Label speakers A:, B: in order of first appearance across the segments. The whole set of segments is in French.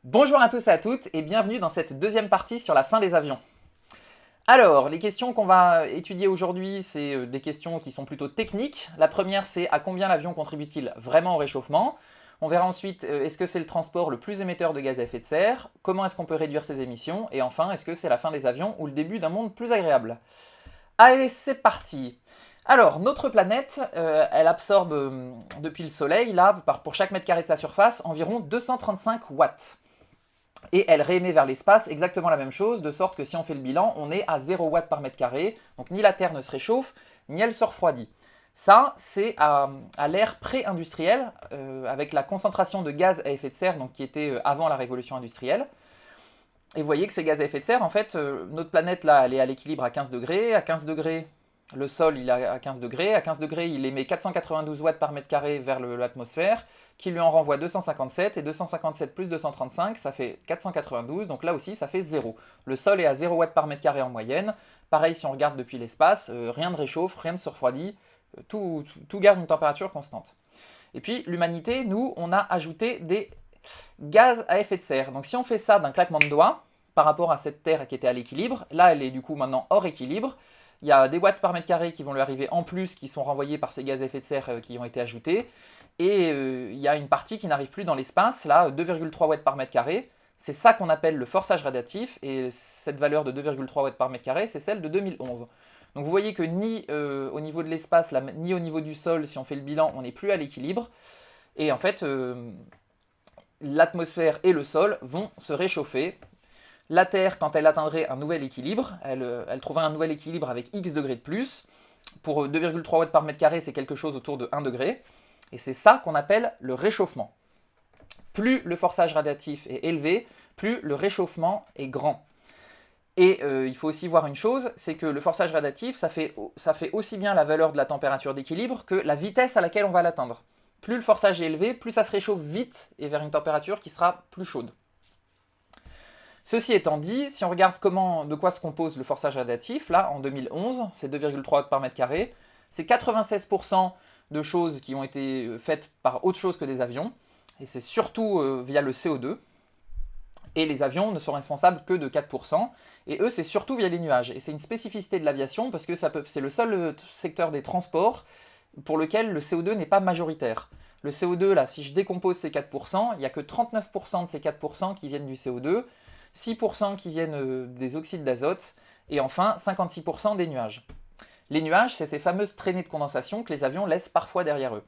A: Bonjour à tous et à toutes et bienvenue dans cette deuxième partie sur la fin des avions. Alors, les questions qu'on va étudier aujourd'hui, c'est des questions qui sont plutôt techniques. La première, c'est à combien l'avion contribue-t-il vraiment au réchauffement? On verra ensuite, est-ce que c'est le transport le plus émetteur de gaz à effet de serre? Comment est-ce qu'on peut réduire ses émissions? Et enfin, est-ce que c'est la fin des avions ou le début d'un monde plus agréable? Allez, c'est parti! Alors, notre planète, elle absorbe depuis le Soleil, là, pour chaque mètre carré de sa surface, environ 235 watts. Et elle réémet vers l'espace exactement la même chose, de sorte que si on fait le bilan, on est à 0 watts par mètre carré, donc ni la Terre ne se réchauffe, ni elle se refroidit. Ça, c'est à l'ère pré-industrielle, avec la concentration de gaz à effet de serre, donc qui était avant la révolution industrielle. Et vous voyez que ces gaz à effet de serre, en fait, notre planète, là, elle est à l'équilibre à 15 degrés. À 15 degrés, le sol, il est à 15 degrés. À 15 degrés, il émet 492 watts par mètre carré vers l'atmosphère, qui lui en renvoie 257. Et 257 plus 235, ça fait 492. Donc là aussi, ça fait 0. Le sol est à 0 watts par mètre carré en moyenne. Pareil, si on regarde depuis l'espace, rien ne réchauffe, rien ne se refroidit. Tout garde une température constante. Et puis, l'humanité, nous, on a ajouté des gaz à effet de serre. Donc si on fait ça d'un claquement de doigts, par rapport à cette Terre qui était à l'équilibre, là elle est du coup maintenant hors équilibre, il y a des watts par mètre carré qui vont lui arriver en plus, qui sont renvoyés par ces gaz à effet de serre qui ont été ajoutés, et il y a une partie qui n'arrive plus dans l'espace, là 2,3 watts par mètre carré, c'est ça qu'on appelle le forçage radiatif, et cette valeur de 2,3 watts par mètre carré, c'est celle de 2011. Donc vous voyez que ni au niveau de l'espace, ni au niveau du sol, si on fait le bilan, on n'est plus à l'équilibre, et en fait, l'atmosphère et le sol vont se réchauffer. La Terre, quand elle atteindrait un nouvel équilibre, elle trouverait un nouvel équilibre avec X degrés de plus. Pour 2,3 watts par mètre carré, c'est quelque chose autour de 1 degré. Et c'est ça qu'on appelle le réchauffement. Plus le forçage radiatif est élevé, plus le réchauffement est grand. Et il faut aussi voir une chose, c'est que le forçage radiatif, ça fait aussi bien la valeur de la température d'équilibre que la vitesse à laquelle on va l'atteindre. Plus le forçage est élevé, plus ça se réchauffe vite et vers une température qui sera plus chaude. Ceci étant dit, si on regarde de quoi se compose le forçage radiatif, là en 2011, c'est 2,3 watts par mètre carré, c'est 96% de choses qui ont été faites par autre chose que des avions, et c'est surtout via le CO2, et les avions ne sont responsables que de 4%, et eux c'est surtout via les nuages, et c'est une spécificité de l'aviation parce que c'est le seul secteur des transports pour lequel le CO2 n'est pas majoritaire. Le CO2, là, si je décompose ces 4%, il n'y a que 39% de ces 4% qui viennent du CO2, 6% qui viennent des oxydes d'azote, et enfin 56% des nuages. Les nuages, c'est ces fameuses traînées de condensation que les avions laissent parfois derrière eux.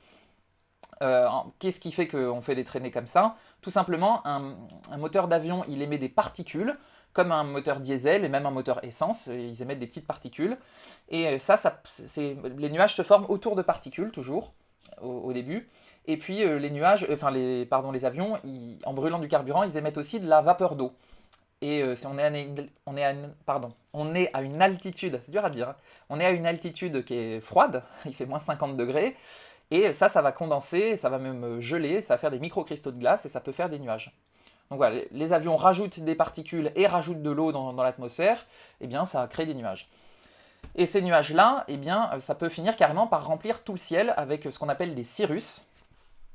A: Qu'est-ce qui fait qu'on fait des traînées comme ça? Tout simplement, un moteur d'avion, il émet des particules, comme un moteur diesel et même un moteur essence, ils émettent des petites particules. Et les nuages se forment autour de particules, toujours, au début. Et puis les avions, en brûlant du carburant, ils émettent aussi de la vapeur d'eau. Et on est à une altitude, c'est dur à dire, hein. On est à une altitude qui est froide, il fait moins 50 degrés, et ça va condenser, ça va même geler, ça va faire des microcristaux de glace et ça peut faire des nuages. Donc voilà, les avions rajoutent des particules et rajoutent de l'eau dans l'atmosphère, et bien ça crée des nuages. Et ces nuages-là, eh bien, ça peut finir carrément par remplir tout le ciel avec ce qu'on appelle des cirrus.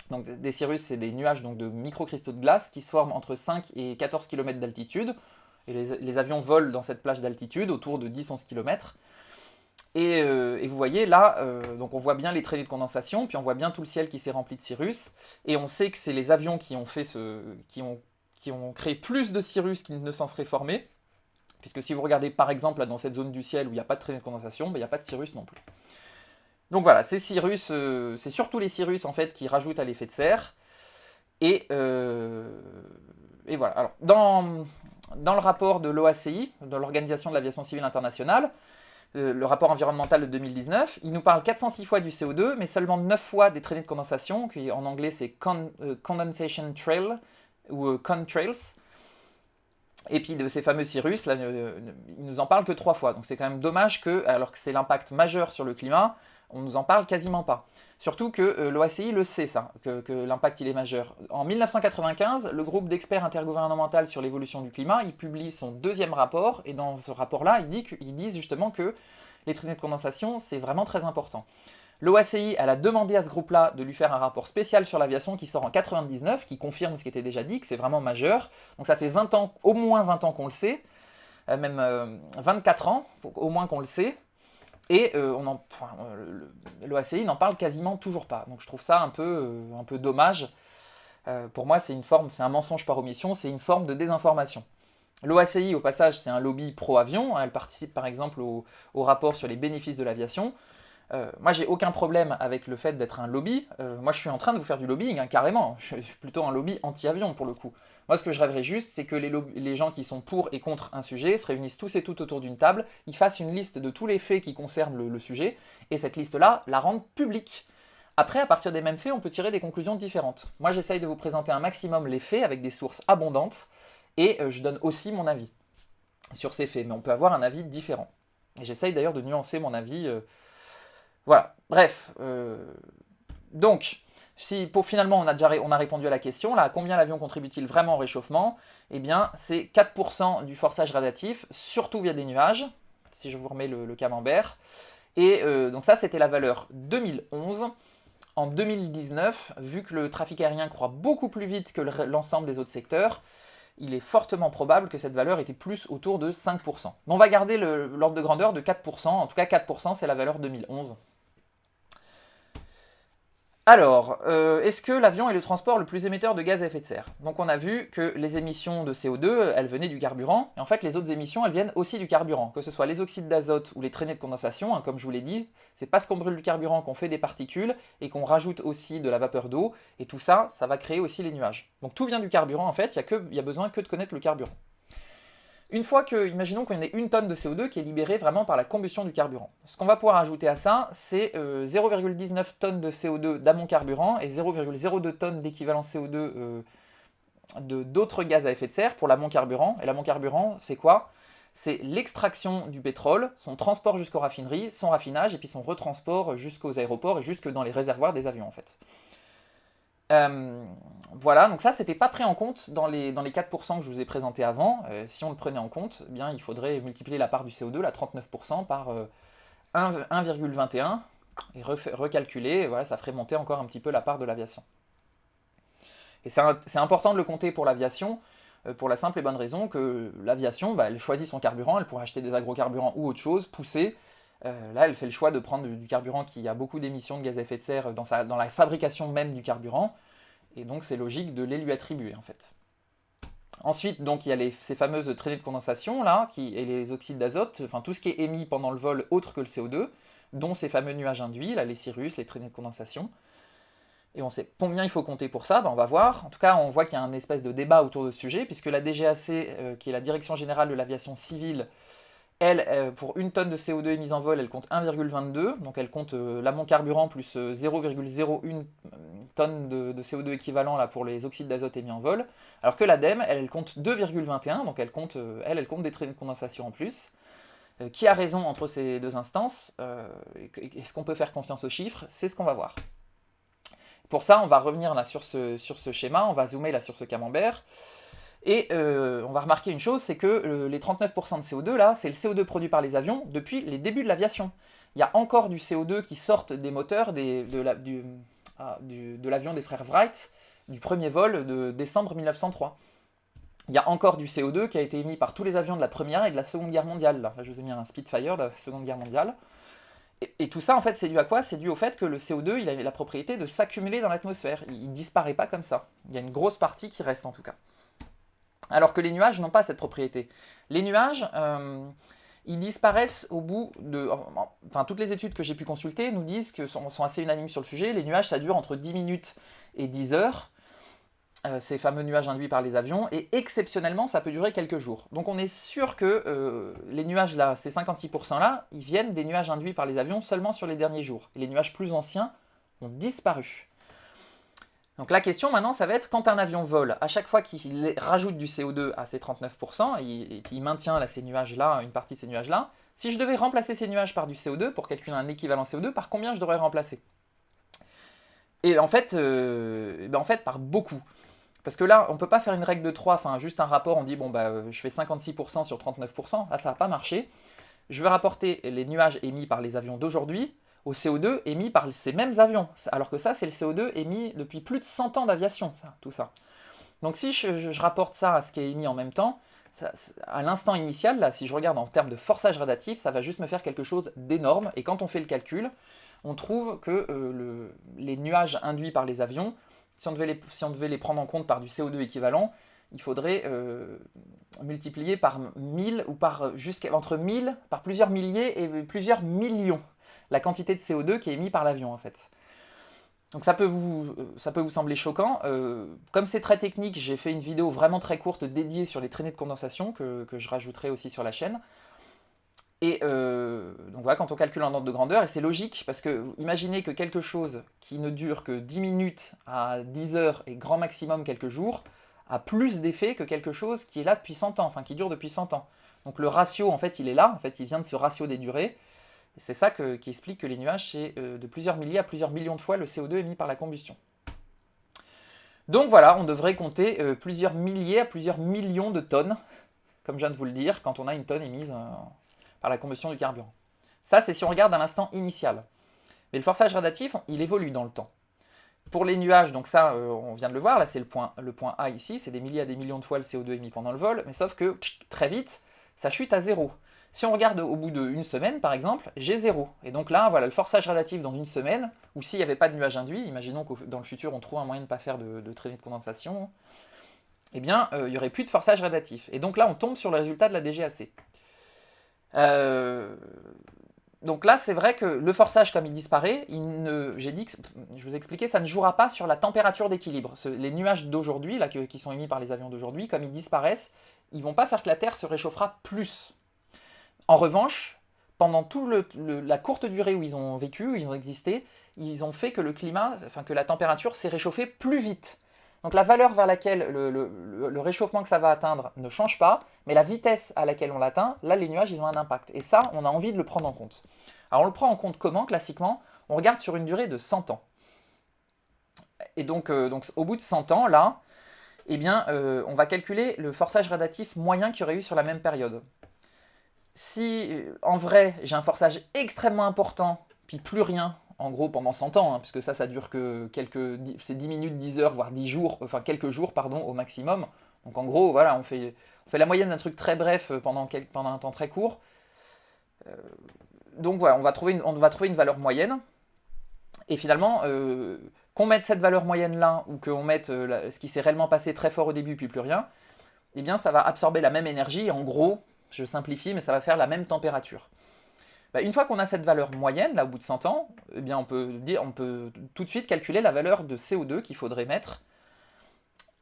A: Donc des cirrus, c'est des nuages donc, de microcristaux de glace qui se forment entre 5 et 14 km d'altitude. Et les avions volent dans cette plage d'altitude, autour de 10-11 km. Et vous voyez là, donc on voit bien les traînées de condensation, puis on voit bien tout le ciel qui s'est rempli de cirrus. Et on sait que c'est les avions qui ont créé plus de cirrus qu'ils ne s'en seraient formés. Puisque si vous regardez par exemple là, dans cette zone du ciel où il n'y a pas de traînée de condensation, ben, il n'y a pas de cirrus non plus. Donc voilà, ces cirrus, c'est surtout les cirrus en fait qui rajoutent à l'effet de serre. Et voilà. Alors, dans le rapport de l'OACI, de l'Organisation de l'Aviation Civile Internationale, le rapport environnemental de 2019, il nous parle 406 fois du CO2, mais seulement 9 fois des traînées de condensation, qui en anglais c'est condensation trail ou contrails. Et puis de ces fameux cirrus, là, il nous en parle que 3 fois. Donc c'est quand même dommage que, alors que c'est l'impact majeur sur le climat, on nous en parle quasiment pas. Surtout que l'OACI le sait ça, que l'impact il est majeur. En 1995, le groupe d'experts intergouvernemental sur l'évolution du climat, il publie son deuxième rapport, et dans ce rapport-là, ils disent justement que les traînées de condensation, c'est vraiment très important. L'OACI, elle a demandé à ce groupe-là de lui faire un rapport spécial sur l'aviation qui sort en 99, qui confirme ce qui était déjà dit, que c'est vraiment majeur. Donc ça fait 20 ans, au moins 20 ans qu'on le sait, même 24 ans, au moins qu'on le sait. Et l'OACI n'en parle quasiment toujours pas. Donc je trouve ça un peu dommage. Pour moi, c'est un mensonge par omission, c'est une forme de désinformation. L'OACI, au passage, c'est un lobby pro-avion. Elle participe par exemple au rapport sur les bénéfices de l'aviation. Moi, j'ai aucun problème avec le fait d'être un lobby. Moi, je suis en train de vous faire du lobbying, hein, carrément. Je suis plutôt un lobby anti-avion, pour le coup. Moi, ce que je rêverais juste, c'est que les gens qui sont pour et contre un sujet se réunissent tous et toutes autour d'une table, ils fassent une liste de tous les faits qui concernent le sujet, et cette liste-là, la rendent publique. Après, à partir des mêmes faits, on peut tirer des conclusions différentes. Moi, j'essaye de vous présenter un maximum les faits avec des sources abondantes, et je donne aussi mon avis sur ces faits, mais on peut avoir un avis différent. Et j'essaye d'ailleurs de nuancer mon avis. Voilà, bref. Donc, finalement, on a répondu à la question, là, combien l'avion contribue-t-il vraiment au réchauffement? Eh bien, c'est 4% du forçage radiatif, surtout via des nuages, si je vous remets le camembert. Et donc ça, c'était la valeur 2011. En 2019, vu que le trafic aérien croît beaucoup plus vite que l'ensemble des autres secteurs, il est fortement probable que cette valeur était plus autour de 5%. Mais on va garder l'ordre de grandeur de 4%, en tout cas 4% c'est la valeur 2011. Alors, est-ce que l'avion est le transport le plus émetteur de gaz à effet de serre? Donc on a vu que les émissions de CO2, elles venaient du carburant, et en fait les autres émissions, elles viennent aussi du carburant, que ce soit les oxydes d'azote ou les traînées de condensation, hein, comme je vous l'ai dit, c'est parce qu'on brûle du carburant qu'on fait des particules, et qu'on rajoute aussi de la vapeur d'eau, et tout ça, ça va créer aussi les nuages. Donc tout vient du carburant en fait, il y a besoin que de connaître le carburant. Une fois que, imaginons qu'on ait 1 tonne de CO2 qui est libérée vraiment par la combustion du carburant. Ce qu'on va pouvoir ajouter à ça, c'est 0,19 tonnes de CO2 d'amont carburant et 0,02 tonnes d'équivalent CO2 d'autres gaz à effet de serre pour l'amont carburant. Et l'amont carburant, c'est quoi? C'est l'extraction du pétrole, son transport jusqu'aux raffineries, son raffinage et puis son retransport jusqu'aux aéroports et jusque dans les réservoirs des avions en fait. Voilà, donc ça, c'était pas pris en compte dans les 4% que je vous ai présentés avant. Si on le prenait en compte, eh bien, il faudrait multiplier la part du CO2, la 39%, par 1,21 et recalculer, voilà, ça ferait monter encore un petit peu la part de l'aviation. Et c'est important de le compter pour l'aviation, pour la simple et bonne raison que l'aviation, elle choisit son carburant, elle pourrait acheter des agrocarburants ou autre chose, pousser. Là, elle fait le choix de prendre du carburant qui a beaucoup d'émissions de gaz à effet de serre dans la fabrication même du carburant, et donc c'est logique de les lui attribuer en fait. Ensuite, donc, il y a ces fameuses traînées de condensation là, et les oxydes d'azote, enfin tout ce qui est émis pendant le vol autre que le CO2, dont ces fameux nuages induits, là, les cirrus, les traînées de condensation. Et on sait combien il faut compter pour ça, on va voir. En tout cas, on voit qu'il y a un espèce de débat autour de ce sujet, puisque la DGAC, qui est la Direction Générale de l'Aviation Civile, elle, pour 1 tonne de CO2 émise en vol, elle compte 1,22, donc elle compte l'amont carburant plus 0,01 tonne de CO2 équivalent là, pour les oxydes d'azote émis en vol, alors que l'ADEME, elle compte 2,21, donc elle compte des traînées de condensation en plus. Qui a raison entre ces deux instances? Est-ce qu'on peut faire confiance aux chiffres? C'est ce qu'on va voir. Pour ça, on va revenir là sur ce schéma, on va zoomer là sur ce camembert. Et on va remarquer une chose, c'est que les 39% de CO2 là, c'est le CO2 produit par les avions depuis les débuts de l'aviation. Il y a encore du CO2 qui sortent des moteurs de l'avion des frères Wright, du premier vol de décembre 1903. Il y a encore du CO2 qui a été émis par tous les avions de la Première et de la Seconde Guerre mondiale. Là, je vous ai mis un Spitfire de la Seconde Guerre mondiale. Et tout ça, en fait, c'est dû à quoi? C'est dû au fait que le CO2, il a la propriété de s'accumuler dans l'atmosphère. Il ne disparaît pas comme ça. Il y a une grosse partie qui reste en tout cas. Alors que les nuages n'ont pas cette propriété. Les nuages, ils disparaissent au bout de... Enfin, toutes les études que j'ai pu consulter nous disent que sont assez unanimes sur le sujet. Les nuages, ça dure entre 10 minutes et 10 heures. Ces fameux nuages induits par les avions. Et exceptionnellement, ça peut durer quelques jours. Donc on est sûr que les nuages là, ces 56% là, ils viennent des nuages induits par les avions seulement sur les derniers jours. Et les nuages plus anciens ont disparu. Donc la question maintenant, ça va être quand un avion vole, à chaque fois qu'il rajoute du CO2 à ces 39%, et puis il maintient là, ces nuages-là, une partie de ces nuages-là, si je devais remplacer ces nuages par du CO2, pour calculer un équivalent CO2, par combien je devrais remplacer? Et en fait, par beaucoup. Parce que là, on ne peut pas faire une règle de 3, enfin juste un rapport, on dit bon je fais 56% sur 39%, là ça va pas marcher. Je veux rapporter les nuages émis par les avions d'aujourd'hui, au CO2 émis par ces mêmes avions. Alors que ça, c'est le CO2 émis depuis plus de 100 ans d'aviation, tout ça. Donc si je rapporte ça à ce qui est émis en même temps, à l'instant initial, là, si je regarde en termes de forçage radiatif, ça va juste me faire quelque chose d'énorme. Et quand on fait le calcul, on trouve que les nuages induits par les avions, si on devait les prendre en compte par du CO2 équivalent, il faudrait multiplier par 1000 ou entre 1000, par plusieurs milliers et plusieurs millions la quantité de CO2 qui est émise par l'avion en fait. Donc ça peut vous sembler choquant. Comme c'est très technique, j'ai fait une vidéo vraiment très courte dédiée sur les traînées de condensation que je rajouterai aussi sur la chaîne. Et donc voilà, quand on calcule en ordre de grandeur, et c'est logique, parce que imaginez que quelque chose qui ne dure que 10 minutes à 10 heures et grand maximum quelques jours, a plus d'effet que quelque chose qui est là depuis 100 ans, enfin qui dure depuis 100 ans. Donc le ratio, en fait, il est là, en fait, il vient de ce ratio des durées. C'est ça qui explique que les nuages, c'est de plusieurs milliers à plusieurs millions de fois le CO2 émis par la combustion. Donc voilà, on devrait compter plusieurs milliers à plusieurs millions de tonnes, comme je viens de vous le dire, quand on a une tonne émise par la combustion du carburant. Ça, c'est si on regarde à l'instant initial. Mais le forçage radiatif, il évolue dans le temps. Pour les nuages, donc ça, on vient de le voir, là c'est le point A ici, c'est des milliers à des millions de fois le CO2 émis pendant le vol, mais sauf que très vite, ça chute à zéro. Si on regarde au bout d'une semaine, par exemple, j'ai zéro. Et donc là, voilà, le forçage radiatif dans une semaine, ou s'il n'y avait pas de nuages induits, imaginons que dans le futur on trouve un moyen de ne pas faire de traînée de condensation, eh bien, il n'y aurait plus de forçage radiatif. Et donc là, on tombe sur le résultat de la DGAC. Donc là, c'est vrai que le forçage, comme il disparaît, j'ai dit que, je vous ai expliqué, ça ne jouera pas sur la température d'équilibre. Les nuages d'aujourd'hui, là, qui sont émis par les avions d'aujourd'hui, comme ils disparaissent, ils ne vont pas faire que la Terre se réchauffera plus. En revanche, pendant toute la courte durée où ils ont vécu, où ils ont existé, ils ont fait que le climat, enfin que la température s'est réchauffée plus vite. Donc la valeur vers laquelle le réchauffement que ça va atteindre ne change pas, mais la vitesse à laquelle on l'atteint, là les nuages ils ont un impact. Et ça, on a envie de le prendre en compte. Alors on le prend en compte comment, classiquement? On regarde sur une durée de 100 ans. Et donc au bout de 100 ans, là, eh bien, on va calculer le forçage radiatif moyen qu'il y aurait eu sur la même période. Si en vrai j'ai un forçage extrêmement important, puis plus rien, en gros pendant 100 ans, hein, puisque ça dure que c'est 10 minutes, 10 heures, voire 10 jours, enfin quelques jours, pardon, au maximum. Donc en gros, voilà, on fait la moyenne d'un truc très bref pendant un temps très court. Donc voilà, on va trouver une valeur moyenne. Et finalement, qu'on mette cette valeur moyenne-là, ou qu'on mette ce qui s'est réellement passé très fort au début, puis plus rien, eh bien ça va absorber la même énergie, en gros, je simplifie, mais ça va faire la même température. Une fois qu'on a cette valeur moyenne, là, au bout de 100 ans, eh bien, on peut tout de suite calculer la valeur de CO2 qu'il faudrait mettre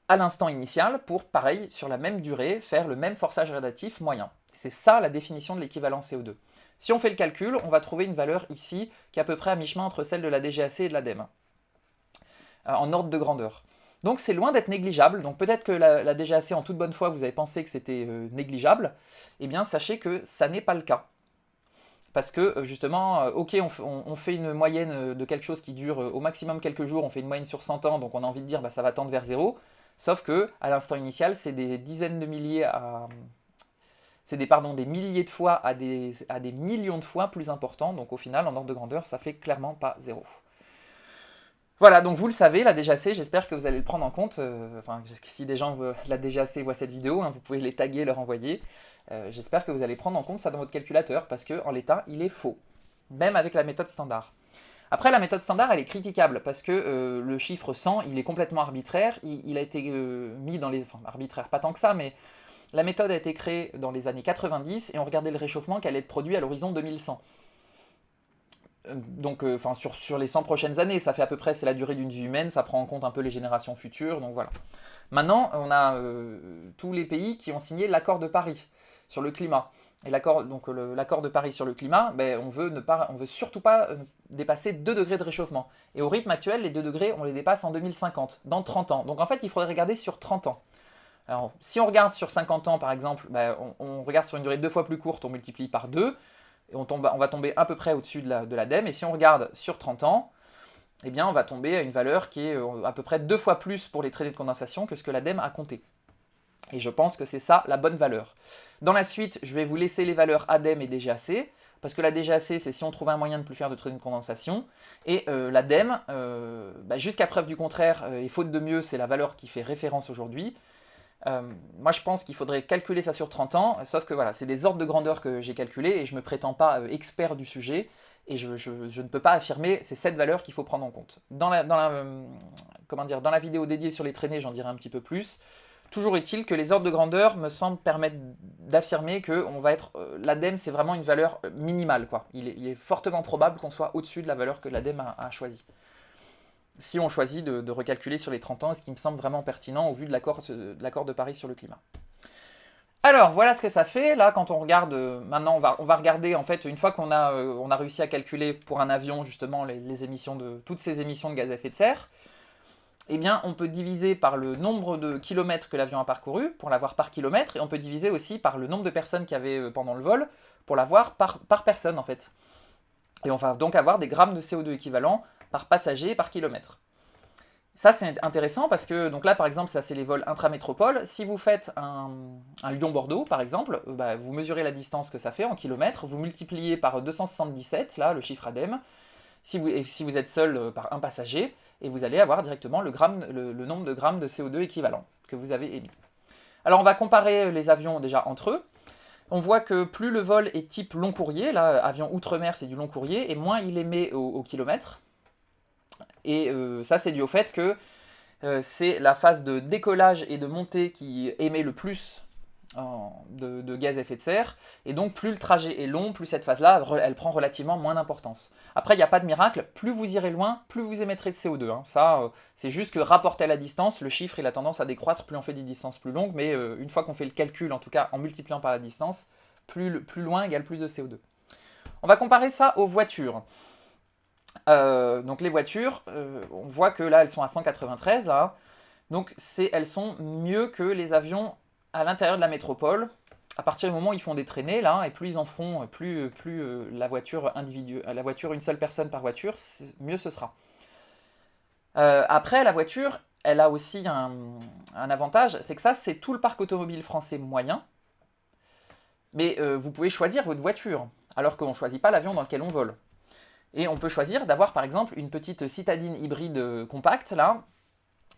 A: à l'instant initial pour, pareil, sur la même durée, faire le même forçage radiatif moyen. C'est ça la définition de l'équivalent CO2. Si on fait le calcul, on va trouver une valeur ici qui est à peu près à mi-chemin entre celle de la DGAC et de l'ADEME, en ordre de grandeur. Donc c'est loin d'être négligeable, donc peut-être que la DGAC en toute bonne foi vous avez pensé que c'était négligeable, eh bien sachez que ça n'est pas le cas. Parce que justement, ok, on fait une moyenne de quelque chose qui dure au maximum quelques jours, on fait une moyenne sur 100 ans, donc on a envie de dire ça va tendre vers zéro, sauf que à l'instant initial, c'est des dizaines de milliers des milliers de fois à des millions de fois plus important, donc au final, en ordre de grandeur, ça fait clairement pas zéro. Voilà, donc vous le savez, la DGAC, j'espère que vous allez le prendre en compte. Si des gens de la DGAC voient cette vidéo, hein, vous pouvez les taguer, leur envoyer. J'espère que vous allez prendre en compte ça dans votre calculateur, parce qu'en l'état, il est faux, même avec la méthode standard. Après, la méthode standard, elle est critiquable, parce que le chiffre 100, il est complètement arbitraire. Il a été mis dans les... Enfin, arbitraire, pas tant que ça, mais la méthode a été créée dans les années 90, et on regardait le réchauffement qui allait être produit à l'horizon 2100. Donc, sur les 100 prochaines années, ça fait à peu près, c'est la durée d'une vie humaine, ça prend en compte un peu les générations futures, donc voilà. Maintenant, on a tous les pays qui ont signé l'accord de Paris sur le climat. Et l'accord de Paris sur le climat, on veut surtout pas dépasser 2 degrés de réchauffement. Et au rythme actuel, les 2 degrés, on les dépasse en 2050, dans 30 ans. Donc en fait, il faudrait regarder sur 30 ans. Alors, si on regarde sur 50 ans, par exemple, on regarde sur une durée 2 fois plus courte, on multiplie par 2, et on va tomber à peu près au-dessus de l'ADEME. Et si on regarde sur 30 ans, eh bien, on va tomber à une valeur qui est à peu près 2 fois plus pour les traînées de condensation que ce que l'ADEME a compté. Et je pense que c'est ça la bonne valeur. Dans la suite, je vais vous laisser les valeurs ADEME et DGAC. parce que la DGAC, c'est si on trouvait un moyen de ne plus faire de traînées de condensation, et l'ADEME, jusqu'à preuve du contraire, et faute de mieux, c'est la valeur qui fait référence aujourd'hui. Moi je pense qu'il faudrait calculer ça sur 30 ans, sauf que voilà, c'est des ordres de grandeur que j'ai calculés, et je ne me prétends pas expert du sujet, et je ne peux pas affirmer, c'est cette valeur qu'il faut prendre en compte. Dans la vidéo dédiée sur les traînées, j'en dirai un petit peu plus. Toujours est-il que les ordres de grandeur me semblent permettre d'affirmer que l'ADEME c'est vraiment une valeur minimale, quoi. Il est fortement probable qu'on soit au-dessus de la valeur que l'ADEME a choisie. Si on choisit de recalculer sur les 30 ans, ce qui me semble vraiment pertinent au vu de l'accord de Paris sur le climat. Alors, voilà ce que ça fait. Là, quand on regarde, maintenant, on va regarder, en fait, une fois qu'on a réussi à calculer pour un avion, justement, les émissions toutes ces émissions de gaz à effet de serre, eh bien, on peut diviser par le nombre de kilomètres que l'avion a parcouru, pour l'avoir par kilomètre, et on peut diviser aussi par le nombre de personnes qu'il y avait pendant le vol, pour l'avoir par personne, en fait. Et on va donc avoir des grammes de CO2 équivalents par passager et par kilomètre. Ça, c'est intéressant parce que, donc là, par exemple, ça, c'est les vols intramétropole. Si vous faites un Lyon-Bordeaux, par exemple, vous mesurez la distance que ça fait en kilomètres, vous multipliez par 277, là, le chiffre ADEME, si vous êtes seul par un passager, et vous allez avoir directement le nombre de grammes de CO2 équivalent que vous avez émis. Alors, on va comparer les avions déjà entre eux. On voit que plus le vol est type long courrier, là, avion outre-mer, c'est du long courrier, et moins il émet au kilomètre. Et ça, c'est dû au fait que c'est la phase de décollage et de montée qui émet le plus de gaz à effet de serre, et donc plus le trajet est long, plus cette phase-là, elle prend relativement moins d'importance. Après, il n'y a pas de miracle, plus vous irez loin, plus vous émettrez de CO2. Hein. Ça, c'est juste que rapporté à la distance, le chiffre il a tendance à décroître plus on fait des distances plus longues, mais une fois qu'on fait le calcul, en tout cas en multipliant par la distance, plus loin égale plus de CO2. On va comparer ça aux voitures. Donc les voitures, on voit que là elles sont à 193, là. Donc elles sont mieux que les avions à l'intérieur de la métropole. À partir du moment où ils font des traînées, là, et plus ils en feront, plus la voiture une seule personne par voiture, mieux ce sera. Après, la voiture, elle a aussi un avantage, c'est que ça, c'est tout le parc automobile français moyen. Mais vous pouvez choisir votre voiture, alors qu'on ne choisit pas l'avion dans lequel on vole. Et on peut choisir d'avoir par exemple une petite citadine hybride compacte, là,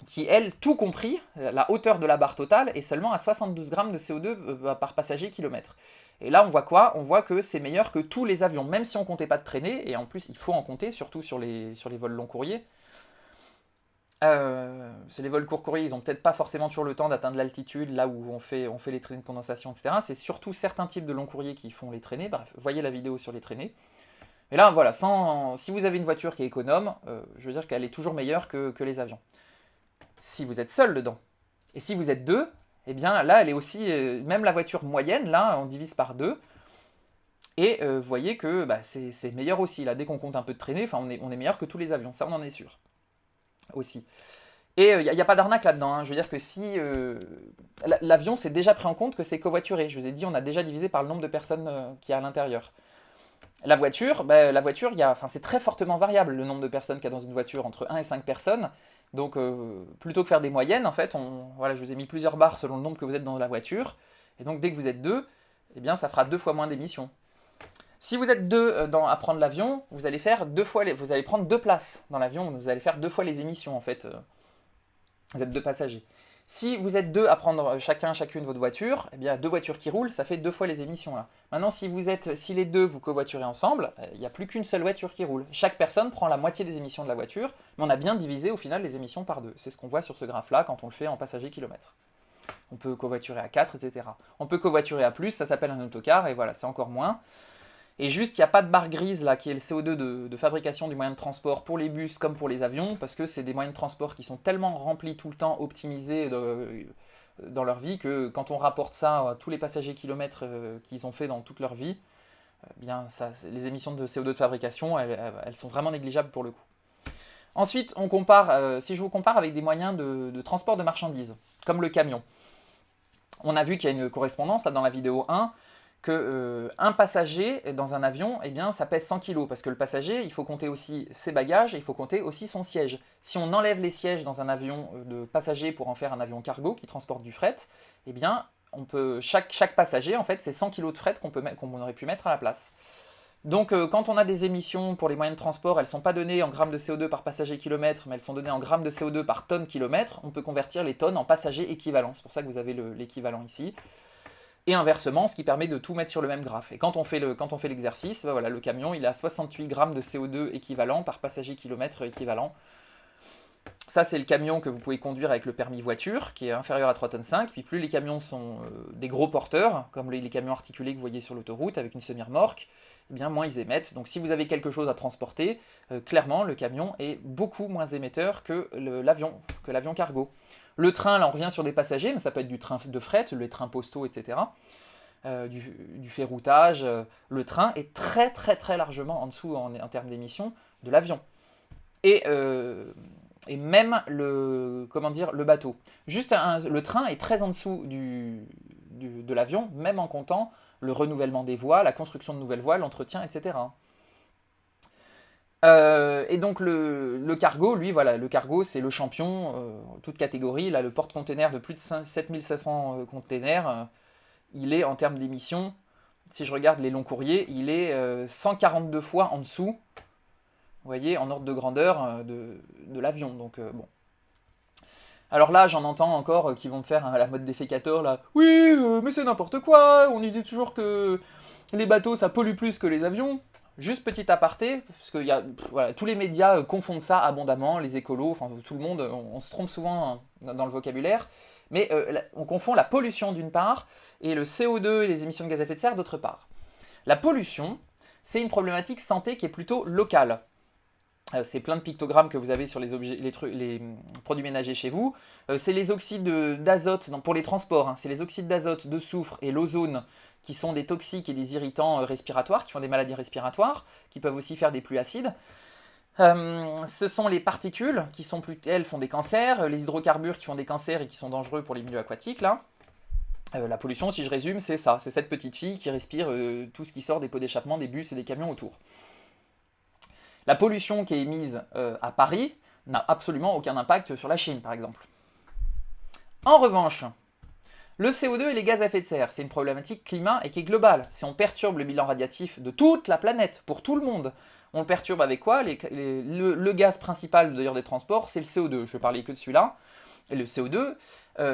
A: qui elle, tout compris, la hauteur de la barre totale est seulement à 72 grammes de CO2 par passager kilomètre. Et là on voit quoi? On voit que c'est meilleur que tous les avions, même si on ne comptait pas de traînées, et en plus il faut en compter, surtout sur les vols long courriers. C'est les vols court courriers, ils n'ont peut-être pas forcément toujours le temps d'atteindre l'altitude, là où on fait les traînées de condensation, etc. C'est surtout certains types de long courriers qui font les traînées, bref, voyez la vidéo sur les traînées. Mais là, voilà, si vous avez une voiture qui est économe, je veux dire qu'elle est toujours meilleure que les avions. Si vous êtes seul dedans, et si vous êtes deux, eh bien là, elle est aussi, même la voiture moyenne, là, on divise par deux, et vous voyez que c'est meilleur aussi, là, dès qu'on compte un peu de traînée, on est meilleur que tous les avions, ça on en est sûr, aussi. Et il n'y a pas d'arnaque là-dedans, hein. Je veux dire que si l'avion, c'est déjà pris en compte que c'est covoituré, je vous ai dit, on a déjà divisé par le nombre de personnes qu'il y a à l'intérieur. La voiture, c'est très fortement variable le nombre de personnes qu'il y a dans une voiture, entre 1 et 5 personnes. Donc plutôt que faire des moyennes, en fait, je vous ai mis plusieurs barres selon le nombre que vous êtes dans la voiture. Et donc dès que vous êtes deux, eh bien ça fera 2 fois moins d'émissions. Si vous êtes deux à prendre l'avion, vous allez prendre 2 places dans l'avion, vous allez faire 2 fois les émissions en fait. Vous êtes 2 passagers. Si vous êtes 2 à prendre chacune votre voiture, eh bien 2 voitures qui roulent, ça fait 2 fois les émissions là. Maintenant, si les deux vous covoiturez ensemble, il n'y a plus qu'une seule voiture qui roule. Chaque personne prend la moitié des émissions de la voiture, mais on a bien divisé au final les émissions par 2. C'est ce qu'on voit sur ce graphe-là quand on le fait en passager kilomètre. On peut covoiturer à 4, etc. On peut covoiturer à plus, ça s'appelle un autocar, et voilà, c'est encore moins. Et juste, il n'y a pas de barre grise là, qui est le CO2 de fabrication du moyen de transport pour les bus comme pour les avions, parce que c'est des moyens de transport qui sont tellement remplis tout le temps, optimisés dans leur vie, que quand on rapporte ça à tous les passagers kilomètres qu'ils ont fait dans toute leur vie, les émissions de CO2 de fabrication, elles sont vraiment négligeables pour le coup. Ensuite, on compare, si je vous compare avec des moyens de transport de marchandises, comme le camion. On a vu qu'il y a une correspondance là dans la vidéo 1, qu'un passager dans un avion, eh bien, ça pèse 100 kg, parce que le passager, il faut compter aussi ses bagages, et il faut compter aussi son siège. Si on enlève les sièges dans un avion de passagers pour en faire un avion cargo qui transporte du fret, eh bien, chaque passager, en fait, c'est 100 kg de fret qu'on aurait pu mettre à la place. Donc quand on a des émissions pour les moyens de transport, elles ne sont pas données en grammes de CO2 par passager kilomètre, mais elles sont données en grammes de CO2 par tonne kilomètre, on peut convertir les tonnes en passagers équivalents. C'est pour ça que vous avez l'équivalent ici. Et inversement, ce qui permet de tout mettre sur le même graphe. Et quand on fait l'exercice, ben voilà, le camion il a 68 grammes de CO2 équivalent par passager kilomètre équivalent. Ça, c'est le camion que vous pouvez conduire avec le permis voiture, qui est inférieur à 3,5 tonnes. Puis plus les camions sont des gros porteurs, comme les camions articulés que vous voyez sur l'autoroute avec une semi-remorque, eh bien moins ils émettent. Donc si vous avez quelque chose à transporter, clairement, le camion est beaucoup moins émetteur que l'avion cargo. Le train, là, on revient sur des passagers, mais ça peut être du train de fret, les trains postaux, etc. Du ferroutage. Le train est très très très largement en dessous en termes d'émissions de l'avion. Et même le bateau. Juste le train est très en dessous de l'avion, même en comptant le renouvellement des voies, la construction de nouvelles voies, l'entretien, etc. Et donc le cargo, lui, voilà, le cargo c'est le champion, toute catégorie. Là, le porte-container de plus de 7500 containers, il est en termes d'émissions, si je regarde les longs courriers, il est 142 fois en dessous, vous voyez, en ordre de grandeur de l'avion. Donc bon. Alors là, j'en entends encore qui vont me faire la mode défécateur, là. Oui, mais c'est n'importe quoi, on y dit toujours que les bateaux ça pollue plus que les avions. Juste petit aparté, parce que voilà, tous les médias confondent ça abondamment, les écolos, enfin tout le monde, on se trompe souvent dans le vocabulaire, mais on confond la pollution d'une part, et le CO2 et les émissions de gaz à effet de serre d'autre part. La pollution, c'est une problématique santé qui est plutôt locale. C'est plein de pictogrammes que vous avez sur les produits ménagers chez vous. C'est les oxydes d'azote, pour les transports, hein, c'est les oxydes d'azote, de soufre et l'ozone qui sont des toxiques et des irritants respiratoires, qui font des maladies respiratoires, qui peuvent aussi faire des pluies acides. Ce sont les particules qui elles font des cancers, les hydrocarbures qui font des cancers et qui sont dangereux pour les milieux aquatiques, là. La pollution, si je résume, c'est ça, c'est cette petite fille qui respire tout ce qui sort des pots d'échappement des bus et des camions autour. La pollution qui est émise à Paris n'a absolument aucun impact sur la Chine, par exemple. En revanche, le CO2 et les gaz à effet de serre, c'est une problématique climat et qui est globale. Si on perturbe le bilan radiatif de toute la planète, pour tout le monde, on le perturbe avec quoi? Le gaz principal d'ailleurs des transports, c'est le CO2. Je vais parler que de celui-là. Et le CO2,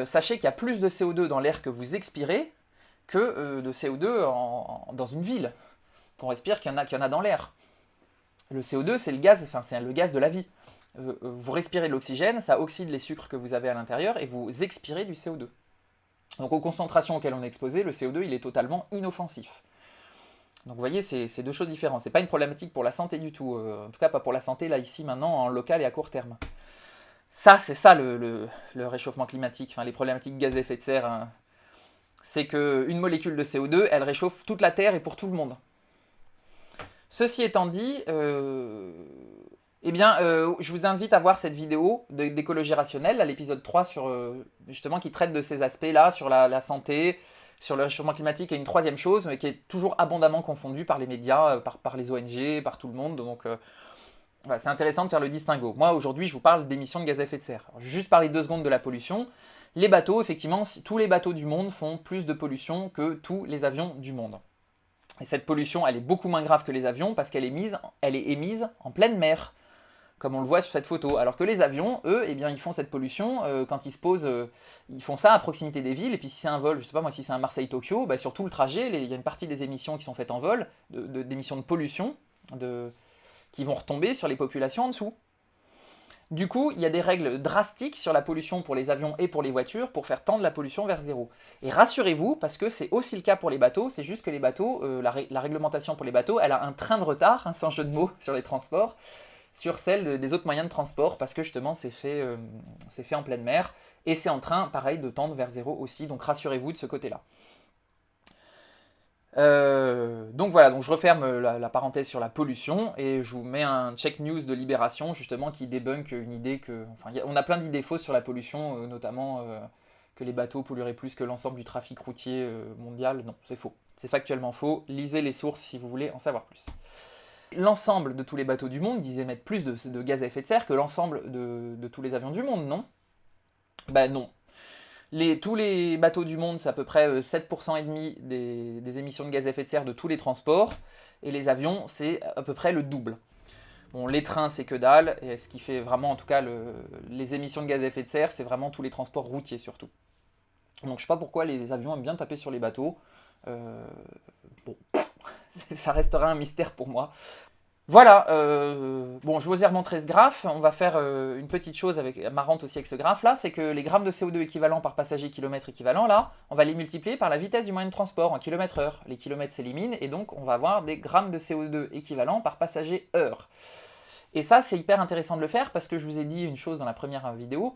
A: sachez qu'il y a plus de CO2 dans l'air que vous expirez que de CO2 dans une ville qu'on respire qu'il y en a dans l'air. Le CO2, c'est le gaz de la vie. Vous respirez de l'oxygène, ça oxyde les sucres que vous avez à l'intérieur et vous expirez du CO2. Donc aux concentrations auxquelles on est exposé, le CO2 il est totalement inoffensif. Donc vous voyez, c'est deux choses différentes. C'est pas une problématique pour la santé du tout. En tout cas, pas pour la santé là, ici, maintenant, en local et à court terme. Ça, c'est ça le réchauffement climatique, enfin les problématiques gaz à effet de serre. Hein. C'est qu'une molécule de CO2, elle réchauffe toute la Terre et pour tout le monde. Ceci étant dit, je vous invite à voir cette vidéo d'écologie rationnelle, à l'épisode 3, justement, qui traite de ces aspects-là, sur la santé, sur le réchauffement climatique, et une troisième chose, mais qui est toujours abondamment confondue par les médias, par les ONG, par tout le monde. Donc, voilà, c'est intéressant de faire le distinguo. Moi, aujourd'hui, je vous parle d'émissions de gaz à effet de serre. Alors, je vais juste parler 2 secondes de la pollution. Les bateaux, effectivement, tous les bateaux du monde font plus de pollution que tous les avions du monde. Et cette pollution, elle est beaucoup moins grave que les avions parce qu'elle est émise en pleine mer, comme on le voit sur cette photo. Alors que les avions, eux, eh bien, ils font cette pollution quand ils se posent, ils font ça à proximité des villes. Et puis si c'est un vol, je sais pas moi, si c'est un Marseille-Tokyo, bah, sur tout le trajet, il y a une partie des émissions qui sont faites en vol, d'émissions de pollution, qui vont retomber sur les populations en dessous. Du coup, il y a des règles drastiques sur la pollution pour les avions et pour les voitures pour faire tendre la pollution vers zéro. Et rassurez-vous, parce que c'est aussi le cas pour les bateaux, c'est juste que les bateaux, la réglementation pour les bateaux, elle a un train de retard, sans jeu de mots, sur les transports, sur celle des autres moyens de transport, parce que justement c'est fait en pleine mer, et c'est en train, pareil, de tendre vers zéro aussi, donc rassurez-vous de ce côté-là. Donc voilà, donc je referme la parenthèse sur la pollution et je vous mets un check news de Libération justement qui débunk une idée on a plein d'idées fausses sur la pollution, notamment que les bateaux pollueraient plus que l'ensemble du trafic routier mondial. Non, c'est faux, c'est factuellement faux. Lisez les sources si vous voulez en savoir plus. L'ensemble de tous les bateaux du monde, ils émettent plus de gaz à effet de serre que l'ensemble de tous les avions du monde, non? Ben non. Tous les bateaux du monde, c'est à peu près 7% et demi des émissions de gaz à effet de serre de tous les transports, et les avions, c'est à peu près le double. Bon, les trains, c'est que dalle, et ce qui fait vraiment, en tout cas, les émissions de gaz à effet de serre, c'est vraiment tous les transports routiers surtout. Donc je sais pas pourquoi les avions aiment bien taper sur les bateaux. Euh, bon, ça restera un mystère pour moi. Voilà, bon, je vous ai remontré ce graphe. On va faire une petite chose marrante aussi avec ce graphe-là, c'est que les grammes de CO2 équivalents par passager kilomètre équivalent, là, on va les multiplier par la vitesse du moyen de transport en kilomètre heure. Les kilomètres s'éliminent et donc on va avoir des grammes de CO2 équivalents par passager heure. Et ça, c'est hyper intéressant de le faire parce que je vous ai dit une chose dans la première vidéo,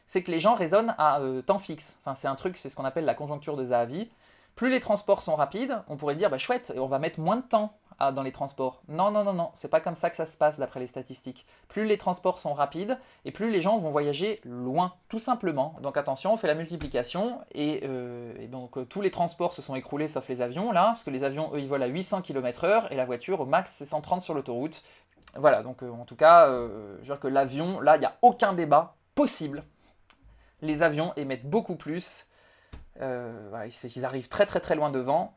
A: c'est que les gens raisonnent à temps fixe. Enfin, c'est un truc, c'est ce qu'on appelle la conjoncture de Zahavi. Plus les transports sont rapides, on pourrait dire, bah chouette, on va mettre moins de temps dans les transports. Non, non, non, non, c'est pas comme ça que ça se passe d'après les statistiques. Plus les transports sont rapides, et plus les gens vont voyager loin, tout simplement. Donc attention, on fait la multiplication, et donc tous les transports se sont écroulés, sauf les avions, là, parce que les avions, eux, ils volent à 800 km/h, et la voiture, au max, c'est 130 sur l'autoroute. Voilà, donc en tout cas, je veux dire que l'avion, là, il n'y a aucun débat possible. Les avions émettent beaucoup plus. Voilà, ils arrivent très très très loin devant.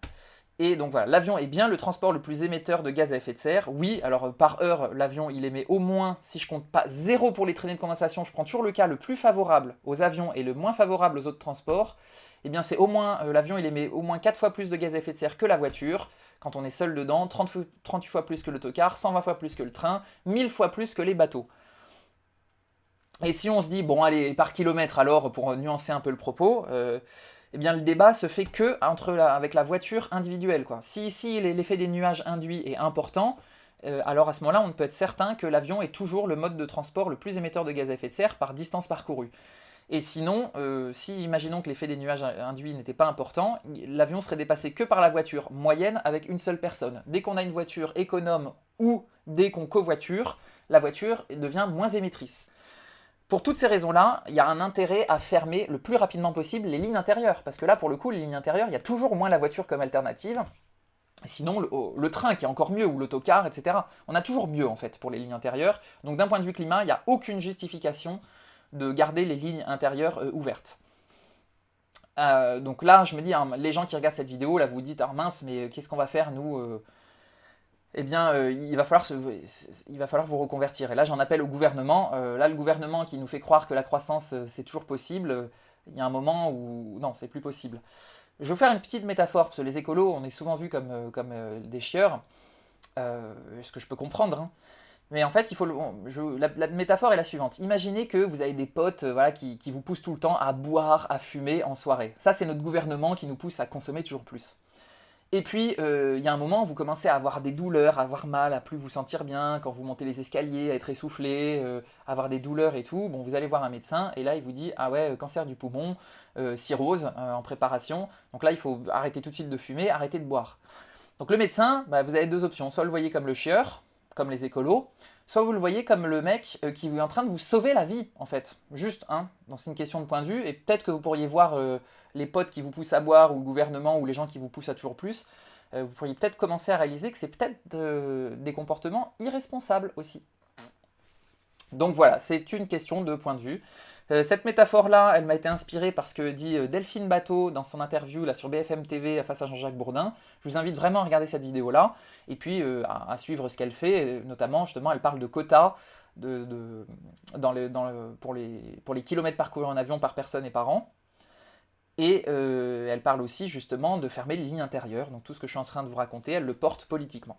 A: Et donc voilà, l'avion est bien le transport le plus émetteur de gaz à effet de serre. Oui, alors par heure, l'avion il émet au moins, si je compte pas zéro pour les traînées de condensation, je prends toujours le cas le plus favorable aux avions et le moins favorable aux autres transports. Eh bien c'est au moins, l'avion il émet au moins 4 fois plus de gaz à effet de serre que la voiture. Quand on est seul dedans, 38 fois plus que l'autocar, 120 fois plus que le train, 1000 fois plus que les bateaux. Et si on se dit, bon allez, par kilomètre alors, pour nuancer un peu le propos, eh bien le débat se fait que avec la voiture individuelle, quoi. Si ici l'effet des nuages induits est important, alors à ce moment-là, on peut être certain que l'avion est toujours le mode de transport le plus émetteur de gaz à effet de serre par distance parcourue. Et sinon, si imaginons que l'effet des nuages induits n'était pas important, l'avion serait dépassé que par la voiture moyenne avec une seule personne. Dès qu'on a une voiture économe ou dès qu'on covoiture, la voiture devient moins émettrice. Pour toutes ces raisons-là, il y a un intérêt à fermer le plus rapidement possible les lignes intérieures. Parce que là, pour le coup, les lignes intérieures, il y a toujours au moins la voiture comme alternative. Sinon, le train qui est encore mieux, ou l'autocar, etc. On a toujours mieux, en fait, pour les lignes intérieures. Donc d'un point de vue climat, il n'y a aucune justification de garder les lignes intérieures ouvertes. Donc là, je me dis, hein, les gens qui regardent cette vidéo, là, vous dites, ah mince, mais qu'est-ce qu'on va faire, nous eh bien, il va falloir vous reconvertir. Et là, j'en appelle au gouvernement. Là, le gouvernement qui nous fait croire que la croissance, c'est toujours possible, il y a un moment où non, c'est plus possible. Je vais vous faire une petite métaphore, parce que les écolos, on est souvent vus comme des chieurs, ce que je peux comprendre, hein. Mais en fait, la métaphore est la suivante. Imaginez que vous avez des potes voilà, qui vous poussent tout le temps à boire, à fumer en soirée. Ça, c'est notre gouvernement qui nous pousse à consommer toujours plus. Et puis, il y a un moment, vous commencez à avoir des douleurs, à avoir mal, à plus vous sentir bien, quand vous montez les escaliers, à être essoufflé, à avoir des douleurs et tout. Bon, vous allez voir un médecin, et là, il vous dit, ah ouais, cancer du poumon, cirrhose en préparation. Donc là, il faut arrêter tout de suite de fumer, arrêter de boire. Donc le médecin, bah, vous avez deux options. Soit vous le voyez comme le chieur, comme les écolos, soit vous le voyez comme le mec qui est en train de vous sauver la vie, en fait. Juste, hein, donc c'est une question de point de vue, et peut-être que vous pourriez voir les potes qui vous poussent à boire, ou le gouvernement, ou les gens qui vous poussent à toujours plus, vous pourriez peut-être commencer à réaliser que c'est peut-être des comportements irresponsables aussi. Donc voilà, c'est une question de point de vue. Cette métaphore-là, elle m'a été inspirée par ce que dit Delphine Bateau dans son interview là, sur BFM TV face à Jean-Jacques Bourdin. Je vous invite vraiment à regarder cette vidéo-là et puis à suivre ce qu'elle fait. Notamment, justement, elle parle de quotas pour les kilomètres parcourus en avion par personne et par an. Et elle parle aussi justement de fermer les lignes intérieures. Donc tout ce que je suis en train de vous raconter, elle le porte politiquement.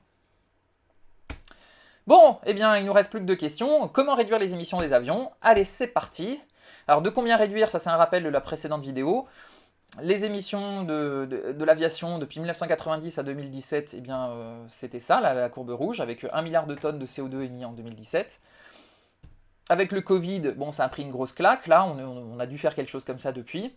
A: Bon, eh bien, il nous reste plus que deux questions. Comment réduire les émissions des avions? Allez, c'est parti. Alors, de combien réduire? Ça, c'est un rappel de la précédente vidéo. Les émissions de l'aviation depuis 1990 à 2017, eh bien, c'était ça, la courbe rouge, avec 1 milliard de tonnes de CO2 émis en 2017. Avec le Covid, bon, ça a pris une grosse claque. Là, on a dû faire quelque chose comme ça depuis.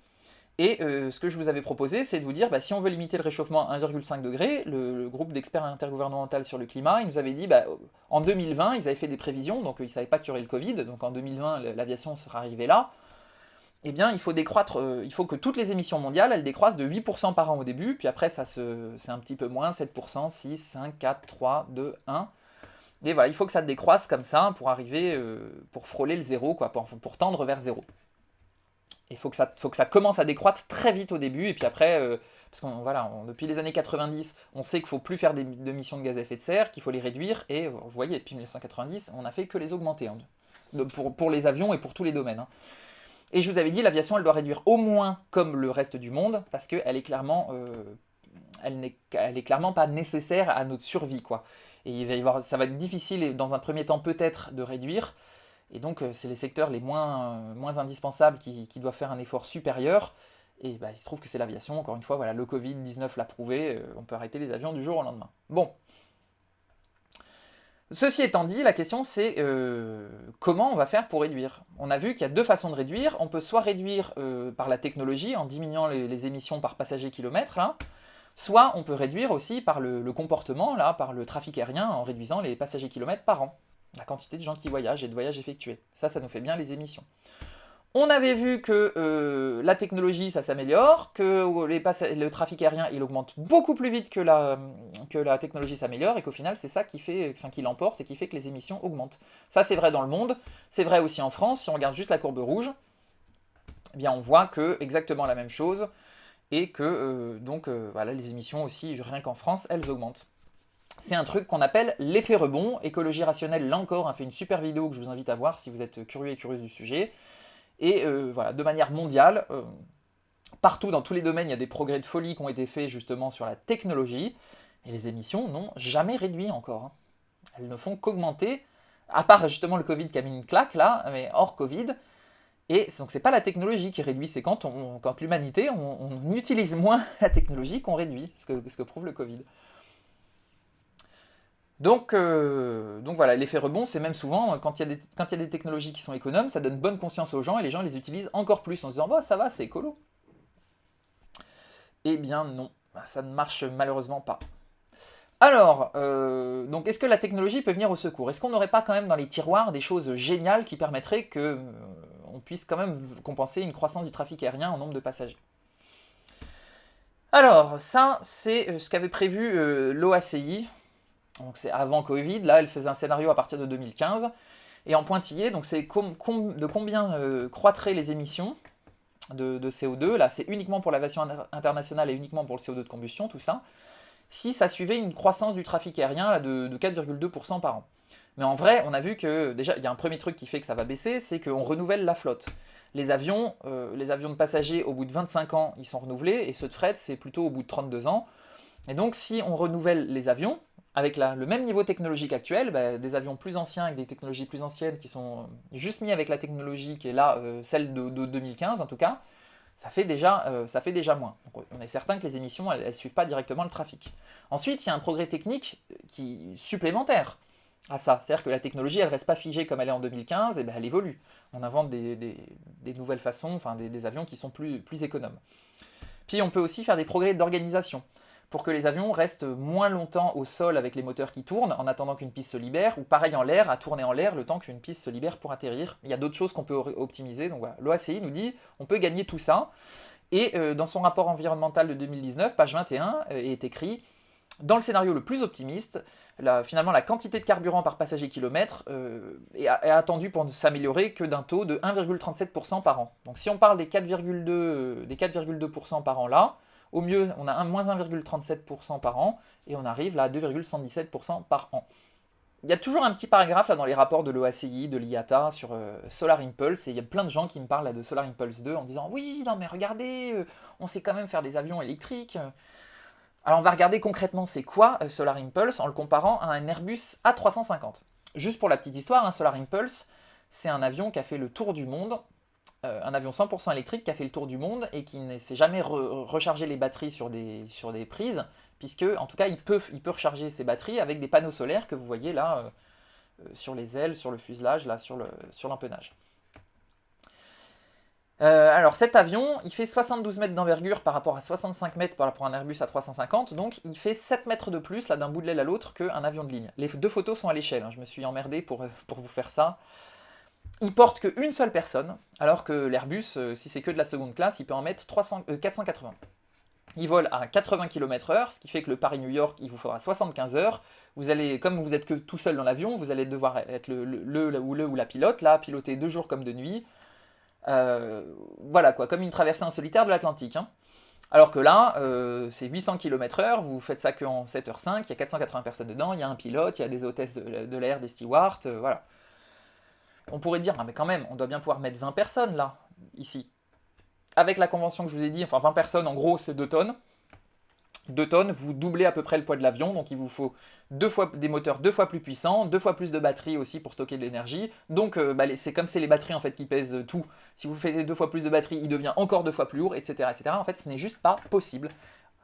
A: Et ce que je vous avais proposé, c'est de vous dire, bah, si on veut limiter le réchauffement à 1,5 degré, le groupe d'experts intergouvernemental sur le climat, il nous avait dit, bah, en 2020, ils avaient fait des prévisions, donc ils ne savaient pas qu'il y aurait le Covid, donc en 2020, l'aviation sera arrivée là. Eh bien, il faut que toutes les émissions mondiales, elles décroissent de 8% par an au début, puis après, c'est un petit peu moins, 7%, 6, 5, 4, 3, 2, 1. Et voilà, il faut que ça décroisse comme ça pour arriver, pour frôler le zéro, quoi, pour tendre vers zéro. Il faut que ça commence à décroître très vite au début, et puis après, parce que voilà, depuis les années 90, on sait qu'il ne faut plus faire d'émissions de gaz à effet de serre, qu'il faut les réduire, et vous voyez, depuis 1990, on n'a fait que les augmenter, hein, pour les avions et pour tous les domaines. Hein. Et je vous avais dit, l'aviation, elle doit réduire au moins comme le reste du monde, parce qu'elle est clairement, elle est clairement pas nécessaire à notre survie, quoi. Et ça va être difficile, dans un premier temps peut-être, de réduire. Et donc, c'est les secteurs les moins indispensables qui doivent faire un effort supérieur. Et bah, il se trouve que c'est l'aviation. Encore une fois, voilà, le Covid-19 l'a prouvé. On peut arrêter les avions du jour au lendemain. Bon. Ceci étant dit, la question c'est comment on va faire pour réduire. On a vu qu'il y a deux façons de réduire. On peut soit réduire par la technologie, en diminuant les émissions par passager kilomètre, là, soit on peut réduire aussi par le comportement, là, par le trafic aérien, en réduisant les passagers kilomètres par an. La quantité de gens qui voyagent et de voyages effectués. Ça nous fait bien les émissions. On avait vu que la technologie, ça s'améliore, que le trafic aérien, il augmente beaucoup plus vite que la technologie s'améliore, et qu'au final, c'est ça qui l'emporte et qui fait que les émissions augmentent. Ça, c'est vrai dans le monde, c'est vrai aussi en France. Si on regarde juste la courbe rouge, eh bien, on voit que exactement la même chose, et que voilà, les émissions aussi, rien qu'en France, elles augmentent. C'est un truc qu'on appelle l'effet rebond. Écologie rationnelle, là encore, a fait une super vidéo que je vous invite à voir si vous êtes curieux et curieuse du sujet. Et voilà, de manière mondiale, partout dans tous les domaines, il y a des progrès de folie qui ont été faits justement sur la technologie, et les émissions n'ont jamais réduit encore. Hein. Elles ne font qu'augmenter, à part justement le Covid qui a mis une claque là, mais hors Covid. Et donc c'est pas la technologie qui réduit, c'est quand l'humanité, on utilise moins la technologie qu'on réduit, ce que prouve le Covid. Donc voilà, l'effet rebond, c'est même souvent, quand il y a des technologies qui sont économes, ça donne bonne conscience aux gens et les gens les utilisent encore plus en se disant bah, ça va, c'est écolo. Eh bien non, ça ne marche malheureusement pas. Alors, donc est-ce que la technologie peut venir au secours? Est-ce qu'on n'aurait pas quand même dans les tiroirs des choses géniales qui permettraient qu'on puisse quand même compenser une croissance du trafic aérien en nombre de passagers? Alors, ça, c'est ce qu'avait prévu l'OACI. Donc c'est avant Covid, là elle faisait un scénario à partir de 2015, et en pointillé, donc c'est de combien croîtraient les émissions de CO2, là c'est uniquement pour l'aviation internationale et uniquement pour le CO2 de combustion, tout ça, si ça suivait une croissance du trafic aérien là, de 4,2% par an. Mais en vrai, on a vu que déjà, il y a un premier truc qui fait que ça va baisser, c'est qu'on renouvelle la flotte. Les avions de passagers, au bout de 25 ans, ils sont renouvelés, et ceux de fret, c'est plutôt au bout de 32 ans. Et donc si on renouvelle les avions, avec le même niveau technologique actuel, bah, des avions plus anciens avec des technologies plus anciennes qui sont juste mis avec la technologie qui est là, celle de 2015 en tout cas, ça fait déjà moins. Donc on est certain que les émissions, elles ne suivent pas directement le trafic. Ensuite, il y a un progrès technique supplémentaire à ça. C'est-à-dire que la technologie, elle ne reste pas figée comme elle est en 2015, et ben elle évolue. On invente des nouvelles façons, enfin des avions qui sont plus économes. Puis on peut aussi faire des progrès d'organisation, pour que les avions restent moins longtemps au sol avec les moteurs qui tournent, en attendant qu'une piste se libère, ou pareil en l'air, à tourner en l'air le temps qu'une piste se libère pour atterrir. Il y a d'autres choses qu'on peut optimiser, donc voilà. L'OACI nous dit on peut gagner tout ça, et dans son rapport environnemental de 2019, page 21, est écrit « Dans le scénario le plus optimiste, finalement la quantité de carburant par passager kilomètre est attendue pour ne s'améliorer que d'un taux de 1,37% par an. » Donc si on parle des 4,2% par an là, au mieux, on a moins 1,37% par an, et on arrive là à 2,117% par an. Il y a toujours un petit paragraphe là, dans les rapports de l'OACI, de l'IATA, sur Solar Impulse, et il y a plein de gens qui me parlent là, de Solar Impulse 2 en disant « Oui, non mais regardez, on sait quand même faire des avions électriques. » Alors on va regarder concrètement c'est quoi Solar Impulse en le comparant à un Airbus A350. Juste pour la petite histoire, un Solar Impulse, c'est un avion qui a fait le tour du monde, un avion 100% électrique qui a fait le tour du monde et qui ne s'est jamais rechargé les batteries sur des prises, puisque en tout cas il peut recharger ses batteries avec des panneaux solaires que vous voyez là sur les ailes, sur le fuselage, là sur l'empennage. Alors cet avion, il fait 72 mètres d'envergure par rapport à 65 mètres par rapport à un Airbus A350, donc il fait 7 mètres de plus là d'un bout de l'aile à l'autre qu'un avion de ligne. Les deux photos sont à l'échelle, hein. Je me suis emmerdé pour vous faire ça. Il porte qu'une seule personne, alors que l'Airbus, si c'est que de la seconde classe, il peut en mettre 480. Il vole à 80 km/h, ce qui fait que le Paris-New York, il vous faudra 75 heures. Vous allez, comme vous êtes que tout seul dans l'avion, vous allez devoir être le ou la pilote, là, piloter 2 jours comme de nuit. Voilà quoi, comme une traversée en solitaire de l'Atlantique, hein. Alors que là, c'est 800 km/h, vous faites ça qu'en 7h05, il y a 480 personnes dedans, il y a un pilote, il y a des hôtesses de l'air, des stewards, voilà. On pourrait dire, ah mais quand même, on doit bien pouvoir mettre 20 personnes là, ici. Avec la convention que je vous ai dit, enfin 20 personnes, en gros, c'est 2 tonnes. 2 tonnes, vous doublez à peu près le poids de l'avion, donc il vous faut des moteurs 2 fois plus puissants, 2 fois plus de batteries aussi pour stocker de l'énergie. Donc c'est comme c'est les batteries en fait qui pèsent tout. Si vous faites 2 fois plus de batterie, il devient encore 2 fois plus lourd, etc., etc. En fait, ce n'est juste pas possible.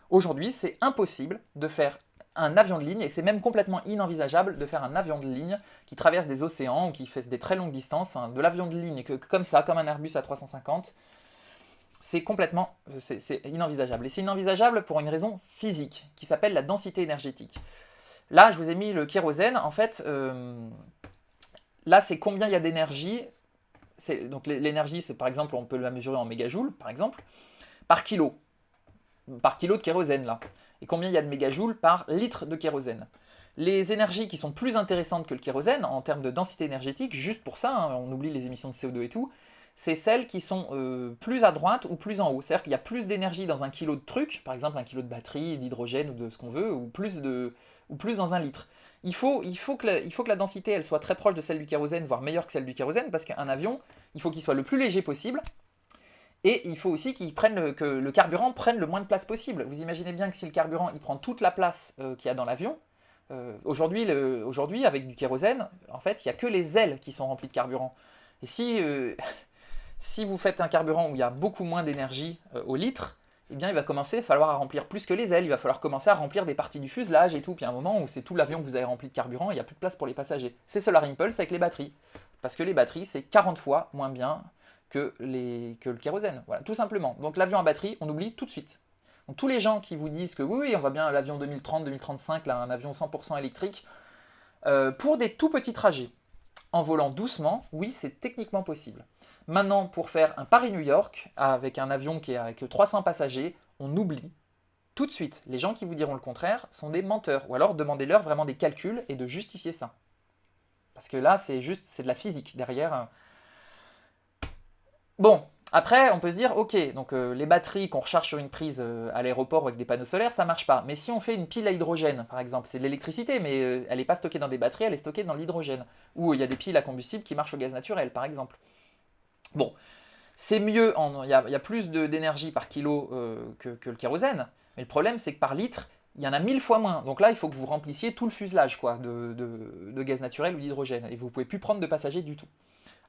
A: Aujourd'hui, c'est impossible de faire un avion de ligne, et c'est même complètement inenvisageable de faire un avion de ligne qui traverse des océans ou qui fait des très longues distances, hein, de l'avion de ligne comme ça, comme un Airbus A350. C'est complètement c'est inenvisageable. Et c'est inenvisageable pour une raison physique, qui s'appelle la densité énergétique. Là, je vous ai mis le kérosène. En fait, là, c'est combien il y a d'énergie. Donc l'énergie, c'est par exemple, on peut la mesurer en mégajoules, par exemple, par kilo de kérosène, là. Et combien il y a de mégajoules par litre de kérosène. Les énergies qui sont plus intéressantes que le kérosène, en termes de densité énergétique, juste pour ça, hein, on oublie les émissions de CO2 et tout, c'est celles qui sont plus à droite ou plus en haut. C'est-à-dire qu'il y a plus d'énergie dans un kilo de truc, par exemple un kilo de batterie, d'hydrogène ou de ce qu'on veut, ou plus dans un litre. Il faut que la densité elle soit très proche de celle du kérosène, voire meilleure que celle du kérosène, parce qu'un avion, il faut qu'il soit le plus léger possible, et il faut aussi que le carburant prenne le moins de place possible. Vous imaginez bien que si le carburant il prend toute la place qu'il y a dans l'avion, aujourd'hui, avec du kérosène, en fait, il n'y a que les ailes qui sont remplies de carburant. Et si vous faites un carburant où il y a beaucoup moins d'énergie au litre, eh bien il va commencer à falloir à remplir plus que les ailes, il va falloir commencer à remplir des parties du fuselage et tout, puis à un moment où c'est tout l'avion que vous avez rempli de carburant, il n'y a plus de place pour les passagers. C'est Solar Impulse avec les batteries, parce que les batteries c'est 40 fois moins bien que le kérosène, voilà, tout simplement. Donc l'avion à batterie, on oublie tout de suite. Donc tous les gens qui vous disent que oui, on va bien l'avion 2030-2035, là, un avion 100% électrique, pour des tout petits trajets, en volant doucement, oui, c'est techniquement possible. Maintenant, pour faire un Paris-New York, avec un avion qui est avec 300 passagers, on oublie tout de suite. Les gens qui vous diront le contraire sont des menteurs. Ou alors demandez-leur vraiment des calculs et de justifier ça. Parce que là, c'est de la physique derrière. Bon, après, on peut se dire, ok, donc les batteries qu'on recharge sur une prise à l'aéroport ou avec des panneaux solaires, ça marche pas. Mais si on fait une pile à hydrogène, par exemple, c'est de l'électricité, mais elle n'est pas stockée dans des batteries, elle est stockée dans l'hydrogène. Ou il y a des piles à combustible qui marchent au gaz naturel, par exemple. Bon, c'est mieux, il y a plus d'énergie par kilo que le kérosène, mais le problème c'est que par litre, il y en a 1000 fois moins. Donc là, il faut que vous remplissiez tout le fuselage quoi, de gaz naturel ou d'hydrogène, et vous ne pouvez plus prendre de passagers du tout.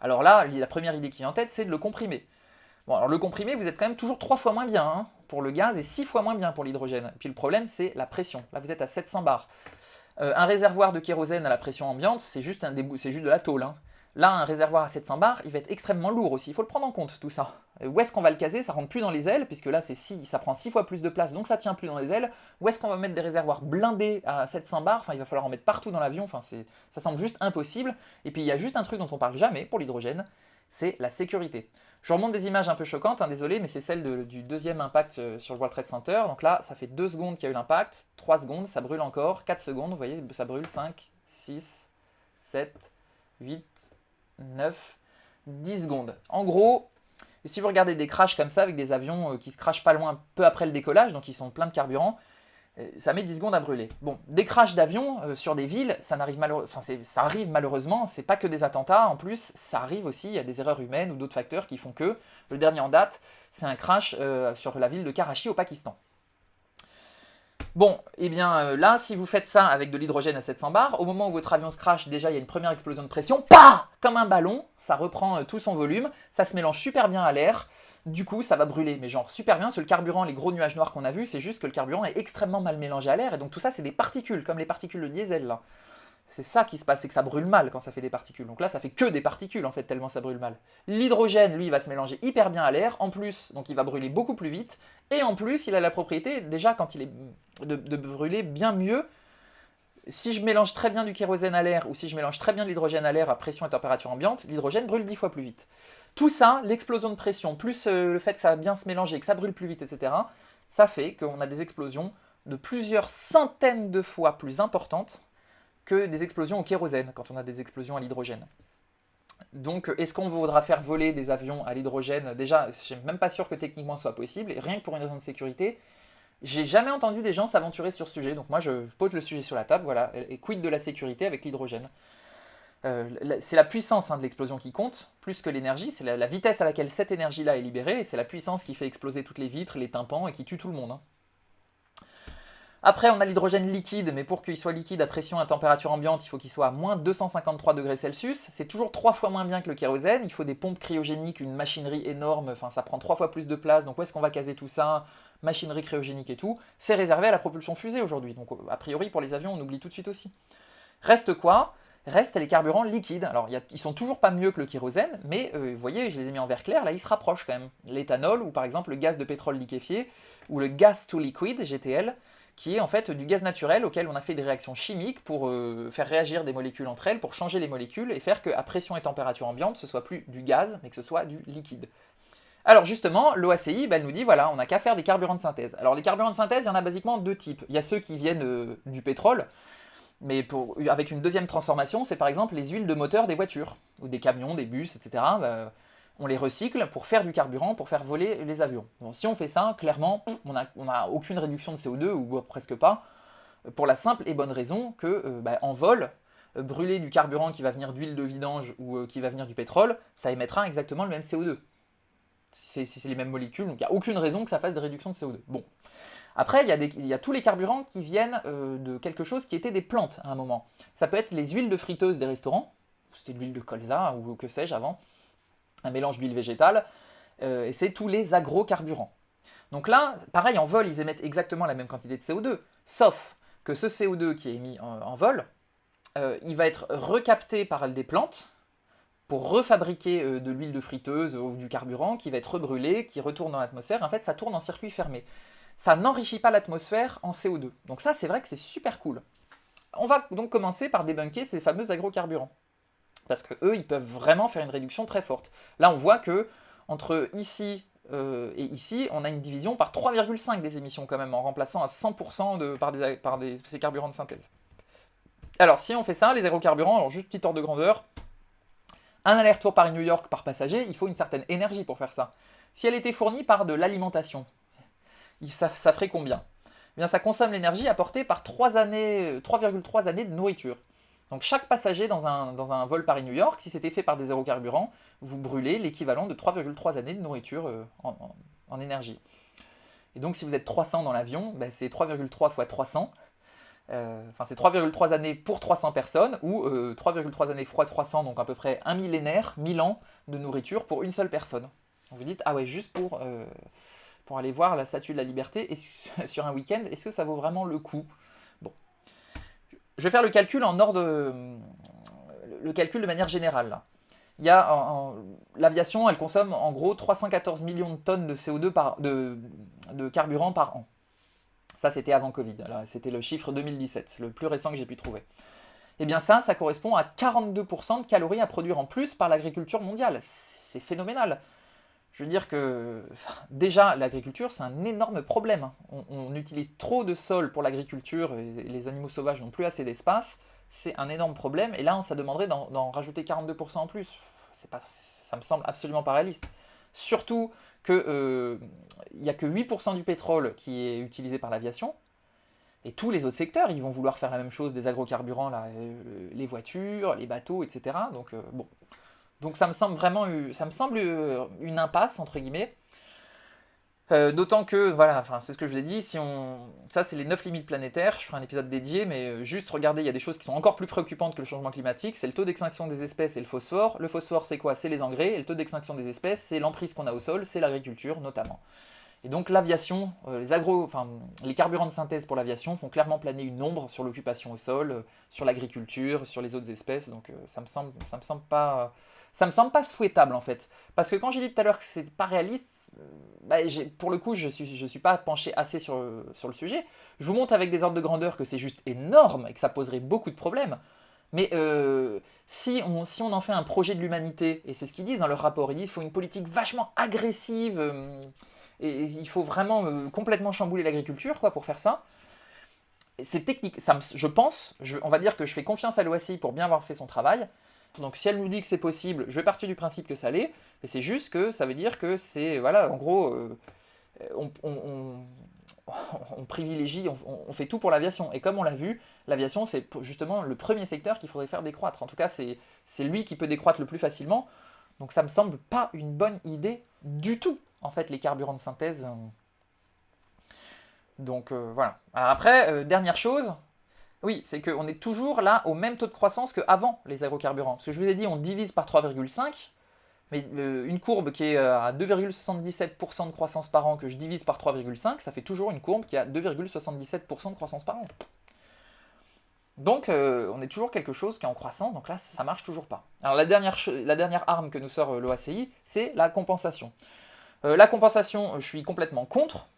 A: Alors là, la première idée qui vient en tête, c'est de le comprimer. Bon, alors le comprimé, vous êtes quand même toujours 3 fois moins bien hein, pour le gaz et 6 fois moins bien pour l'hydrogène. Et puis le problème, c'est la pression. Là, vous êtes à 700 bars. Un réservoir de kérosène à la pression ambiante, c'est juste de la tôle. Hein. Là, un réservoir à 700 bars, il va être extrêmement lourd aussi. Il faut le prendre en compte, tout ça. Où est-ce qu'on va le caser? Ça rentre plus dans les ailes, puisque là, ça prend 6 fois plus de place, donc ça tient plus dans les ailes. Où est-ce qu'on va mettre des réservoirs blindés à 700 bars? Enfin, il va falloir en mettre partout dans l'avion. Enfin, ça semble juste impossible. Et puis, il y a juste un truc dont on parle jamais pour l'hydrogène, c'est la sécurité. Je remonte des images un peu choquantes, hein, désolé, mais c'est celle du deuxième impact sur le World Trade Center. Donc là, ça fait 2 secondes qu'il y a eu l'impact, 3 secondes, ça brûle encore, 4 secondes, vous voyez, ça brûle, 5, 6, 7, 8, 9, 10 secondes. En gros, si vous regardez des crashs comme ça, avec des avions qui se crashent pas loin, peu après le décollage, donc ils sont pleins de carburant, ça met 10 secondes à brûler. Bon, des crashs d'avions sur des villes, ça arrive malheureusement, c'est pas que des attentats, en plus, ça arrive aussi, il y a des erreurs humaines ou d'autres facteurs qui font que, le dernier en date, c'est un crash sur la ville de Karachi au Pakistan. Bon, et bien là, si vous faites ça avec de l'hydrogène à 700 bars, au moment où votre avion se crache, déjà il y a une première explosion de pression, PAH comme un ballon, ça reprend tout son volume, ça se mélange super bien à l'air, du coup ça va brûler, mais genre super bien, parce que le carburant, les gros nuages noirs qu'on a vus, c'est juste que le carburant est extrêmement mal mélangé à l'air, et donc tout ça c'est des particules, comme les particules de diesel là. C'est ça qui se passe, c'est que ça brûle mal quand ça fait des particules. Donc là, ça fait que des particules en fait, tellement ça brûle mal. L'hydrogène, lui, il va se mélanger hyper bien à l'air, en plus, donc il va brûler beaucoup plus vite, et en plus, il a la propriété, déjà, quand il est de brûler bien mieux. Si je mélange très bien du kérosène à l'air, ou si je mélange très bien de l'hydrogène à l'air à pression et température ambiante, l'hydrogène brûle 10 fois plus vite. Tout ça, l'explosion de pression, plus le fait que ça va bien se mélanger, que ça brûle plus vite, etc., ça fait qu'on a des explosions de plusieurs centaines de fois plus importantes que des explosions au kérosène, quand on a des explosions à l'hydrogène. Donc, est-ce qu'on voudra faire voler des avions à l'hydrogène? Déjà, je suis même pas sûr que techniquement ce soit possible, et rien que pour une raison de sécurité, j'ai jamais entendu des gens s'aventurer sur ce sujet, donc moi je pose le sujet sur la table, voilà, et quid de la sécurité avec l'hydrogène? C'est la puissance de l'explosion qui compte, plus que l'énergie, c'est la vitesse à laquelle cette énergie-là est libérée, et c'est la puissance qui fait exploser toutes les vitres, les tympans, et qui tue tout le monde. Après, on a l'hydrogène liquide, mais pour qu'il soit liquide à pression et à température ambiante, il faut qu'il soit à moins 253 degrés Celsius. C'est toujours 3 fois moins bien que le kérosène. Il faut des pompes cryogéniques, une machinerie énorme, enfin ça prend 3 fois plus de place. Donc où est-ce qu'on va caser tout ça? Machinerie cryogénique et tout. C'est réservé à la propulsion fusée aujourd'hui. Donc a priori, pour les avions, on oublie tout de suite aussi. Reste quoi? Restent les carburants liquides. Alors, ils sont toujours pas mieux que le kérosène, mais vous voyez, je les ai mis en vert clair, là, ils se rapprochent quand même. L'éthanol, ou par exemple le gaz de pétrole liquéfié, ou le gas to liquid, GTL, qui est en fait du gaz naturel auquel on a fait des réactions chimiques pour faire réagir des molécules entre elles, pour changer les molécules et faire qu'à pression et température ambiante, ce soit plus du gaz, mais que ce soit du liquide. Alors justement, l'OACI, elle nous dit, voilà, on n'a qu'à faire des carburants de synthèse. Alors les carburants de synthèse, il y en a basiquement deux types. Il y a ceux qui viennent du pétrole, mais avec une deuxième transformation, c'est par exemple les huiles de moteur des voitures, ou des camions, des bus, etc. On les recycle pour faire du carburant, pour faire voler les avions. Bon, si on fait ça, clairement, on n'a aucune réduction de CO2, ou presque pas, pour la simple et bonne raison que en vol, brûler du carburant qui va venir d'huile de vidange ou qui va venir du pétrole, ça émettra exactement le même CO2. Si c'est les mêmes molécules, donc il n'y a aucune raison que ça fasse des réductions de CO2. Bon. Après, il y a tous les carburants qui viennent de quelque chose qui était des plantes à un moment. Ça peut être les huiles de friteuse des restaurants, c'était de l'huile de colza ou que sais-je avant, un mélange d'huile végétale, et c'est tous les agrocarburants. Donc là, pareil, en vol, ils émettent exactement la même quantité de CO2, sauf que ce CO2 qui est émis en vol, il va être recapté par des plantes pour refabriquer de l'huile de friteuse ou du carburant qui va être rebrûlé, qui retourne dans l'atmosphère. En fait, ça tourne en circuit fermé. Ça n'enrichit pas l'atmosphère en CO2. Donc ça, c'est vrai que c'est super cool. On va donc commencer par débunker ces fameux agrocarburants. Parce que eux, ils peuvent vraiment faire une réduction très forte. Là, on voit que entre ici et ici, on a une division par 3,5 des émissions quand même, en remplaçant à 100% par ces carburants de synthèse. Alors, si on fait ça, les agrocarburants, alors juste petit ordre de grandeur, un aller-retour Paris-New York par passager, il faut une certaine énergie pour faire ça. Si elle était fournie par de l'alimentation, ça ferait combien? Eh bien, ça consomme l'énergie apportée par 3,3 années de nourriture. Donc chaque passager dans un vol Paris-New York, si c'était fait par des aérocarburants, vous brûlez l'équivalent de 3,3 années de nourriture en énergie. Et donc si vous êtes 300 dans l'avion, ben, c'est 3,3 fois 300. Enfin, c'est 3,3 années pour 300 personnes, ou 3,3 années fois 300, donc à peu près un millénaire, 1000 ans de nourriture pour une seule personne. Vous dites, ah ouais, juste pour aller voir la Statue de la Liberté et sur un week-end, est-ce que ça vaut vraiment le coup? Bon. Je vais faire le calcul en ordre, le calcul de manière générale. Là. Il y a l'aviation, elle consomme en gros 314 millions de tonnes de CO2 de carburant par an. Ça, c'était avant Covid. C'était le chiffre 2017, le plus récent que j'ai pu trouver. Et bien ça correspond à 42% de calories à produire en plus par l'agriculture mondiale. C'est phénoménal. Je veux dire que déjà l'agriculture c'est un énorme problème. On utilise trop de sol pour l'agriculture et les animaux sauvages n'ont plus assez d'espace. C'est un énorme problème et là ça demanderait d'en rajouter 42% en plus. Ça me semble absolument pas réaliste. Surtout qu'il n'y a que 8% du pétrole qui est utilisé par l'aviation. Et tous les autres secteurs, ils vont vouloir faire la même chose des agrocarburants, là, les voitures, les bateaux, etc. Donc bon. Donc ça me semble vraiment une impasse, entre guillemets. D'autant que, voilà, c'est ce que je vous ai dit, ça c'est les 9 limites planétaires, je ferai un épisode dédié, mais juste regardez, il y a des choses qui sont encore plus préoccupantes que le changement climatique, c'est le taux d'extinction des espèces et le phosphore. Le phosphore c'est quoi? C'est les engrais, et le taux d'extinction des espèces, c'est l'emprise qu'on a au sol, c'est l'agriculture notamment. Et donc l'aviation, les carburants de synthèse pour l'aviation font clairement planer une ombre sur l'occupation au sol, sur l'agriculture, sur les autres espèces, donc ça me semble pas souhaitable en fait. Parce que quand j'ai dit tout à l'heure que c'est pas réaliste, pour le coup je suis pas penché assez sur le sujet. Je vous montre avec des ordres de grandeur que c'est juste énorme et que ça poserait beaucoup de problèmes. Mais si on en fait un projet de l'humanité, et c'est ce qu'ils disent dans leur rapport, ils disent qu'il faut une politique vachement agressive, et il faut vraiment complètement chambouler l'agriculture pour faire ça. C'est technique, je pense, on va dire que je fais confiance à l'OACI pour bien avoir fait son travail, Donc si elle nous dit que c'est possible, je vais partir du principe que ça l'est, et c'est juste que ça veut dire que c'est, voilà, en gros, on privilégie, on fait tout pour l'aviation. Et comme on l'a vu, l'aviation, c'est justement le premier secteur qu'il faudrait faire décroître. En tout cas, c'est lui qui peut décroître le plus facilement. Donc ça me semble pas une bonne idée du tout, en fait, les carburants de synthèse. Donc voilà. Alors après, dernière chose, oui, c'est qu'on est toujours là au même taux de croissance qu'avant les aérocarburants. Parce que je vous ai dit, on divise par 3,5, mais une courbe qui est à 2,77% de croissance par an que je divise par 3,5, ça fait toujours une courbe qui a 2,77% de croissance par an. Donc on est toujours quelque chose qui est en croissance, donc là ça marche toujours pas. Alors la dernière arme que nous sort l'OACI, c'est la compensation. La compensation, je suis complètement contre,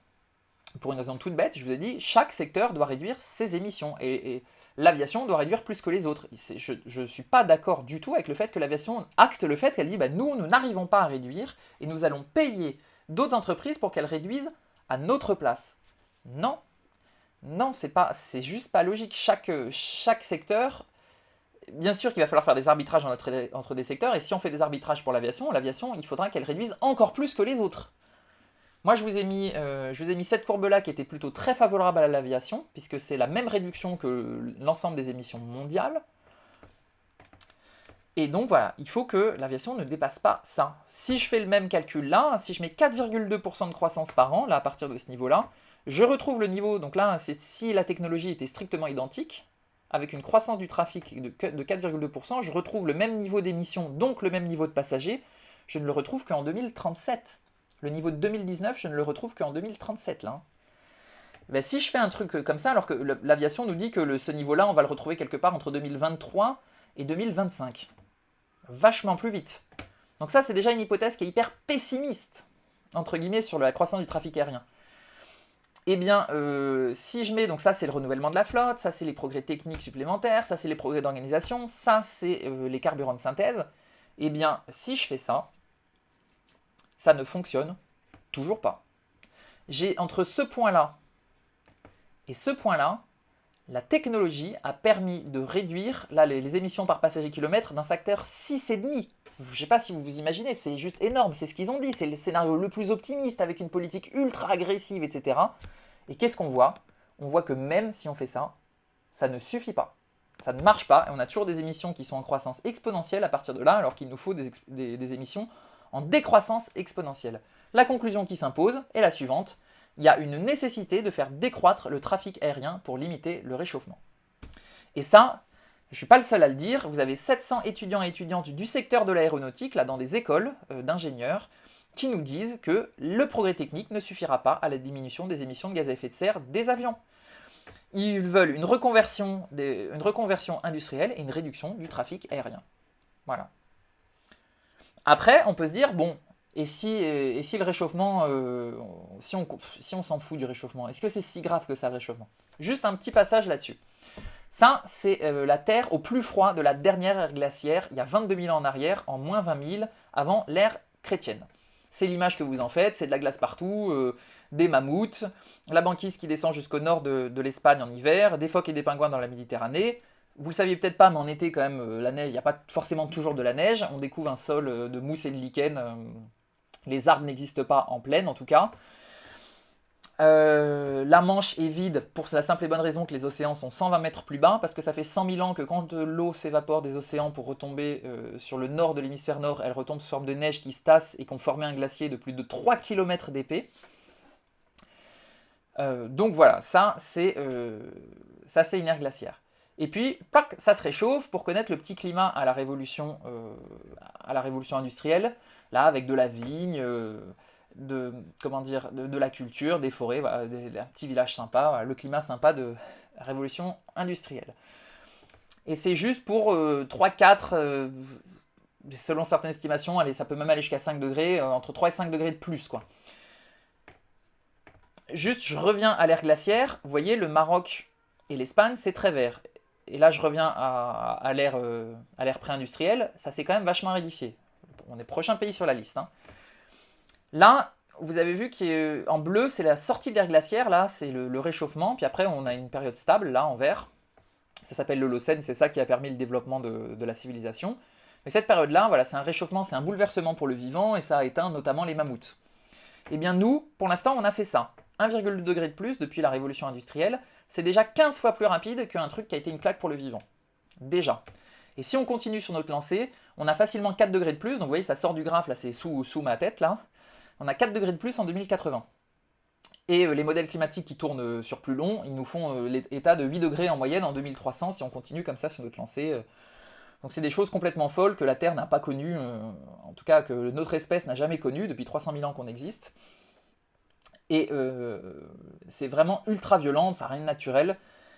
A: pour une raison toute bête, je vous ai dit, chaque secteur doit réduire ses émissions, et l'aviation doit réduire plus que les autres. Je ne suis pas d'accord du tout avec le fait que l'aviation acte le fait qu'elle dit nous n'arrivons pas à réduire, et nous allons payer d'autres entreprises pour qu'elles réduisent à notre place. Non, non, c'est juste pas logique. Chaque secteur, bien sûr qu'il va falloir faire des arbitrages entre des secteurs, et si on fait des arbitrages pour l'aviation, il faudra qu'elle réduise encore plus que les autres. Moi, je vous ai mis cette courbe-là qui était plutôt très favorable à l'aviation, puisque c'est la même réduction que l'ensemble des émissions mondiales. Et donc voilà, il faut que l'aviation ne dépasse pas ça. Si je fais le même calcul là, si je mets 4,2% de croissance par an, là à partir de ce niveau-là, je retrouve le niveau, donc là, c'est si la technologie était strictement identique, avec une croissance du trafic de 4,2%, je retrouve le même niveau d'émissions, donc le même niveau de passagers, je ne le retrouve qu'en 2037. Le niveau de 2019, je ne le retrouve qu'en 2037, là. Ben, si je fais un truc comme ça, alors que l'aviation nous dit que ce niveau-là, on va le retrouver quelque part entre 2023 et 2025. Vachement plus vite. Donc ça, c'est déjà une hypothèse qui est hyper pessimiste, entre guillemets, sur la croissance du trafic aérien. Eh bien, si je mets, donc ça c'est le renouvellement de la flotte, ça c'est les progrès techniques supplémentaires, ça c'est les progrès d'organisation, ça c'est les carburants de synthèse, eh bien, si je fais ça, ça ne fonctionne toujours pas. J'ai entre ce point-là et ce point-là, la technologie a permis de réduire là, les émissions par passager kilomètre d'un facteur 6,5. Je ne sais pas si vous vous imaginez, c'est juste énorme, c'est ce qu'ils ont dit, c'est le scénario le plus optimiste avec une politique ultra agressive, etc. Et qu'est-ce qu'on voit? On voit que même si on fait ça, ça ne suffit pas. Ça ne marche pas, et on a toujours des émissions qui sont en croissance exponentielle à partir de là, alors qu'il nous faut des émissions en décroissance exponentielle. La conclusion qui s'impose est la suivante: il y a une nécessité de faire décroître le trafic aérien pour limiter le réchauffement. Et ça, je ne suis pas le seul à le dire, vous avez 700 étudiants et étudiantes du secteur de l'aéronautique, là dans des écoles d'ingénieurs, qui nous disent que le progrès technique ne suffira pas à la diminution des émissions de gaz à effet de serre des avions. Ils veulent une reconversion industrielle et une réduction du trafic aérien. Voilà. Après, on peut se dire, bon, et si le réchauffement, si on s'en fout du réchauffement, est-ce que c'est si grave que ça le réchauffement? Juste un petit passage là-dessus. Ça, c'est la Terre au plus froid de la dernière ère glaciaire, il y a 22 000 ans en arrière, en moins 20 000, avant l'ère chrétienne. C'est l'image que vous en faites, c'est de la glace partout, des mammouths, la banquise qui descend jusqu'au nord de l'Espagne en hiver, des phoques et des pingouins dans la Méditerranée. Vous le saviez peut-être pas, mais en été quand même, la neige, il n'y a pas forcément toujours de la neige, on découvre un sol de mousse et de lichen, les arbres n'existent pas en plaine en tout cas. La Manche est vide pour la simple et bonne raison que les océans sont 120 mètres plus bas, parce que ça fait 100 000 ans que quand l'eau s'évapore des océans pour retomber sur le nord de l'hémisphère nord, elle retombe sous forme de neige qui se tasse et qui ont formé un glacier de plus de 3 km d'épais. Donc voilà, ça c'est une ère glaciaire. Et puis, ça se réchauffe pour connaître le petit climat à la révolution industrielle, là avec de la vigne, de la culture, des forêts, voilà, un petit village sympa, voilà, le climat sympa de la révolution industrielle. Et c'est juste pour 3-4, selon certaines estimations, allez, ça peut même aller jusqu'à 5 degrés, entre 3 et 5 degrés de plus, quoi. Juste, je reviens à l'ère glaciaire, vous voyez, le Maroc et l'Espagne, c'est très vert. Et là, je reviens à l'ère pré-industrielle, ça s'est quand même vachement rédifié. On est prochain pays sur la liste, hein. Là, vous avez vu qu'en bleu, c'est la sortie de l'ère glaciaire, là, c'est le réchauffement, puis après, on a une période stable, là, en vert. Ça s'appelle l'Holocène, c'est ça qui a permis le développement de la civilisation. Mais cette période-là, voilà, c'est un réchauffement, c'est un bouleversement pour le vivant, et ça a éteint notamment les mammouths. Eh bien nous, pour l'instant, on a fait ça. 1,2 degré de plus depuis la révolution industrielle, c'est déjà 15 fois plus rapide qu'un truc qui a été une claque pour le vivant. Déjà. Et si on continue sur notre lancée, on a facilement 4 degrés de plus, donc vous voyez, ça sort du graphe, là c'est sous ma tête, là. On a 4 degrés de plus en 2080. Et les modèles climatiques qui tournent sur plus long, ils nous font l'état de 8 degrés en moyenne en 2300 si on continue comme ça sur notre lancée. Donc c'est des choses complètement folles que la Terre n'a pas connues, en tout cas que notre espèce n'a jamais connues depuis 300 000 ans qu'on existe. Et c'est vraiment ultra violent, ça n'a rien de naturel.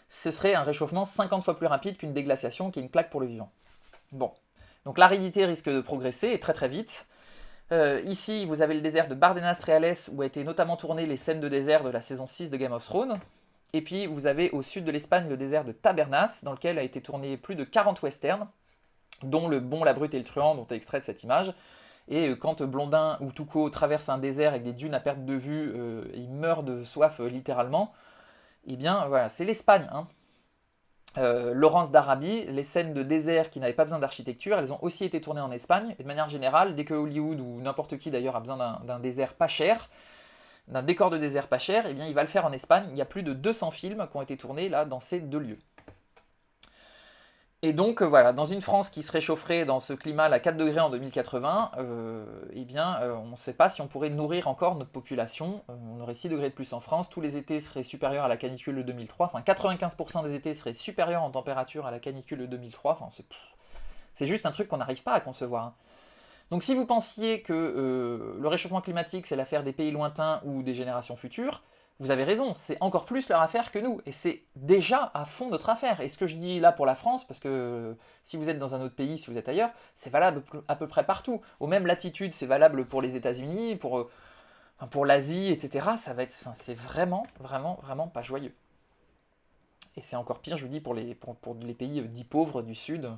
A: Ce serait un réchauffement 50 fois plus rapide qu'une déglaciation, qui est une claque pour le vivant. Bon, donc l'aridité risque de progresser, et très très vite. Ici, vous avez le désert de Bardenas Reales, où a été notamment tourné les scènes de désert de la saison 6 de Game of Thrones. Et puis, vous avez au sud de l'Espagne le désert de Tabernas, dans lequel a été tourné plus de 40 westerns, dont Le Bon, la Brute et le Truand, dont est extrait de cette image. Et quand Blondin ou Tuco traversent un désert avec des dunes à perte de vue, ils meurent de soif littéralement, eh bien voilà, c'est l'Espagne. Hein. Laurence d'Arabie, les scènes de désert qui n'avaient pas besoin d'architecture, elles ont aussi été tournées en Espagne. Et de manière générale, dès que Hollywood ou n'importe qui d'ailleurs a besoin d'un désert pas cher, d'un décor de désert pas cher, eh bien il va le faire en Espagne. Il y a plus de 200 films qui ont été tournés là dans ces deux lieux. Et donc voilà, dans une France qui se réchaufferait dans ce climat à 4 degrés en 2080, eh bien on ne sait pas si on pourrait nourrir encore notre population. On aurait 6 degrés de plus en France, tous les étés seraient supérieurs à la canicule de 2003, enfin 95% des étés seraient supérieurs en température à la canicule de 2003, enfin c'est juste un truc qu'on n'arrive pas à concevoir. Hein. Donc si vous pensiez que le réchauffement climatique c'est l'affaire des pays lointains ou des générations futures, vous avez raison, c'est encore plus leur affaire que nous, et c'est déjà à fond notre affaire. Et ce que je dis là pour la France, parce que si vous êtes dans un autre pays, si vous êtes ailleurs, c'est valable à peu près partout. Aux mêmes latitudes, c'est valable pour les États-Unis, pour l'Asie, etc. Ça va être, c'est vraiment, vraiment, vraiment pas joyeux. Et c'est encore pire, je vous dis, pour les pays dits pauvres du Sud.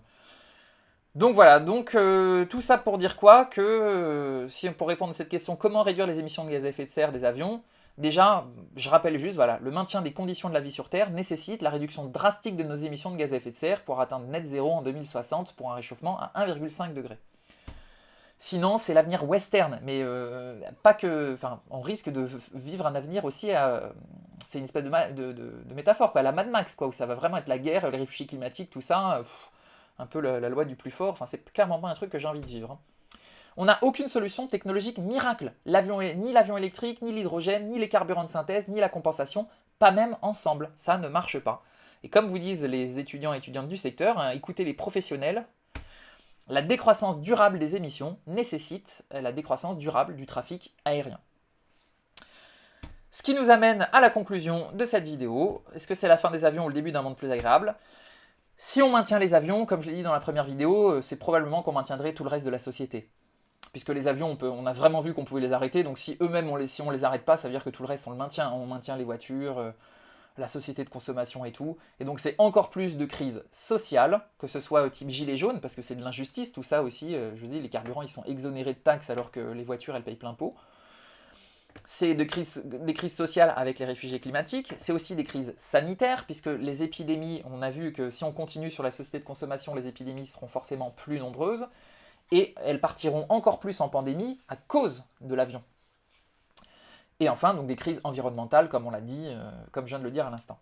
A: Donc voilà, tout ça pour dire quoi? Que si pour répondre à cette question, comment réduire les émissions de gaz à effet de serre des avions? Déjà, je rappelle juste, voilà, le maintien des conditions de la vie sur Terre nécessite la réduction drastique de nos émissions de gaz à effet de serre pour atteindre net zéro en 2060 pour un réchauffement à 1,5 degré. Sinon, c'est l'avenir western, mais pas que. Enfin, on risque de vivre un avenir aussi c'est une espèce de métaphore, quoi, à la Mad Max, quoi, où ça va vraiment être la guerre, les réfugiés climatiques, tout ça, un peu la loi du plus fort. Enfin, c'est clairement pas un truc que j'ai envie de vivre. Hein. On n'a aucune solution technologique miracle. Ni l'avion électrique, ni l'hydrogène, ni les carburants de synthèse, ni la compensation, pas même ensemble. Ça ne marche pas. Et comme vous disent les étudiants et étudiantes du secteur, hein, écoutez les professionnels, la décroissance durable des émissions nécessite la décroissance durable du trafic aérien. Ce qui nous amène à la conclusion de cette vidéo. Est-ce que c'est la fin des avions ou le début d'un monde plus agréable ? Si on maintient les avions, comme je l'ai dit dans la première vidéo, c'est probablement qu'on maintiendrait tout le reste de la société. Puisque les avions, on a vraiment vu qu'on pouvait les arrêter, donc si eux-mêmes, si on les arrête pas, ça veut dire que tout le reste, on le maintient. On maintient les voitures, la société de consommation et tout. Et donc c'est encore plus de crise sociale, que ce soit type gilet jaune, parce que c'est de l'injustice, tout ça aussi. Je vous dis, les carburants, ils sont exonérés de taxes alors que les voitures, elles payent plein pot. C'est des crises sociales avec les réfugiés climatiques, c'est aussi des crises sanitaires, puisque les épidémies, on a vu que si on continue sur la société de consommation, les épidémies seront forcément plus nombreuses. Et elles partiront encore plus en pandémie à cause de l'avion. Et enfin, donc des crises environnementales, comme on l'a dit, comme je viens de le dire à l'instant.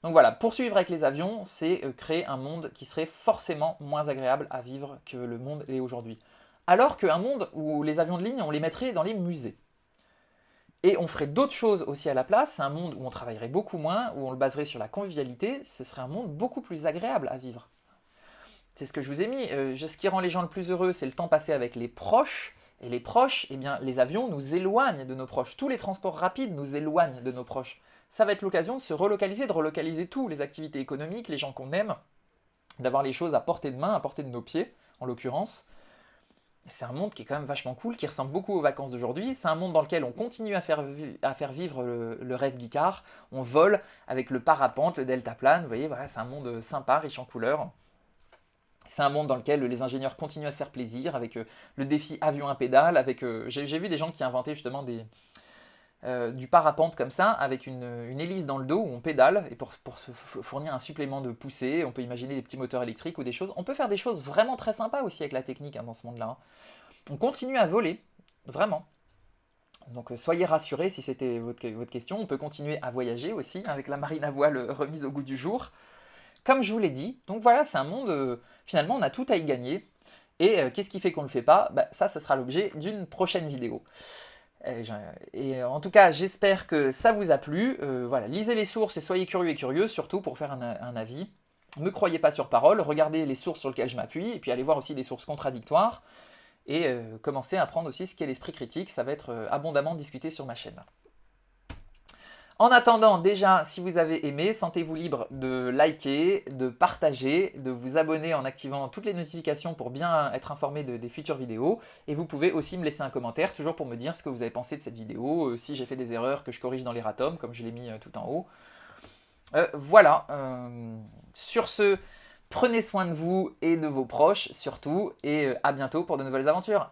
A: Donc voilà, poursuivre avec les avions, c'est créer un monde qui serait forcément moins agréable à vivre que le monde est aujourd'hui. Alors qu'un monde où les avions de ligne, on les mettrait dans les musées. Et on ferait d'autres choses aussi à la place, c'est un monde où on travaillerait beaucoup moins, où on le baserait sur la convivialité, ce serait un monde beaucoup plus agréable à vivre. C'est ce que je vous ai mis. Ce qui rend les gens le plus heureux, c'est le temps passé avec les proches. Et les proches, eh bien, les avions nous éloignent de nos proches. Tous les transports rapides nous éloignent de nos proches. Ça va être l'occasion de se relocaliser, de relocaliser tout, les activités économiques, les gens qu'on aime, d'avoir les choses à portée de main, à portée de nos pieds, en l'occurrence. C'est un monde qui est quand même vachement cool, qui ressemble beaucoup aux vacances d'aujourd'hui. C'est un monde dans lequel on continue à faire vivre le rêve d'Icare. On vole avec le parapente, le deltaplane. Vous voyez, voilà, c'est un monde sympa, riche en couleurs. C'est un monde dans lequel les ingénieurs continuent à se faire plaisir avec le défi avion à pédale. J'ai vu des gens qui inventaient justement du parapente comme ça, avec une hélice dans le dos où on pédale, et pour se fournir un supplément de poussée, on peut imaginer des petits moteurs électriques ou des choses. On peut faire des choses vraiment très sympas aussi avec la technique hein, dans ce monde-là. Hein. On continue à voler, vraiment. Donc soyez rassurés si c'était votre question. On peut continuer à voyager aussi avec la marine à voile remise au goût du jour. Comme je vous l'ai dit, donc voilà, c'est un monde, finalement on a tout à y gagner. Et qu'est-ce qui fait qu'on ne le fait pas? Bah, ça, ce sera l'objet d'une prochaine vidéo. En tout cas, j'espère que ça vous a plu. Voilà, lisez les sources et soyez curieux et curieux, surtout pour faire un avis. Ne croyez pas sur parole, regardez les sources sur lesquelles je m'appuie, et puis allez voir aussi des sources contradictoires, et commencez à apprendre aussi ce qu'est l'esprit critique, ça va être abondamment discuté sur ma chaîne. En attendant, déjà, si vous avez aimé, sentez-vous libre de liker, de partager, de vous abonner en activant toutes les notifications pour bien être informé des futures vidéos. Et vous pouvez aussi me laisser un commentaire, toujours pour me dire ce que vous avez pensé de cette vidéo, si j'ai fait des erreurs que je corrige dans l'erratum, comme je l'ai mis tout en haut. Voilà. Sur ce, prenez soin de vous et de vos proches, surtout, et à bientôt pour de nouvelles aventures.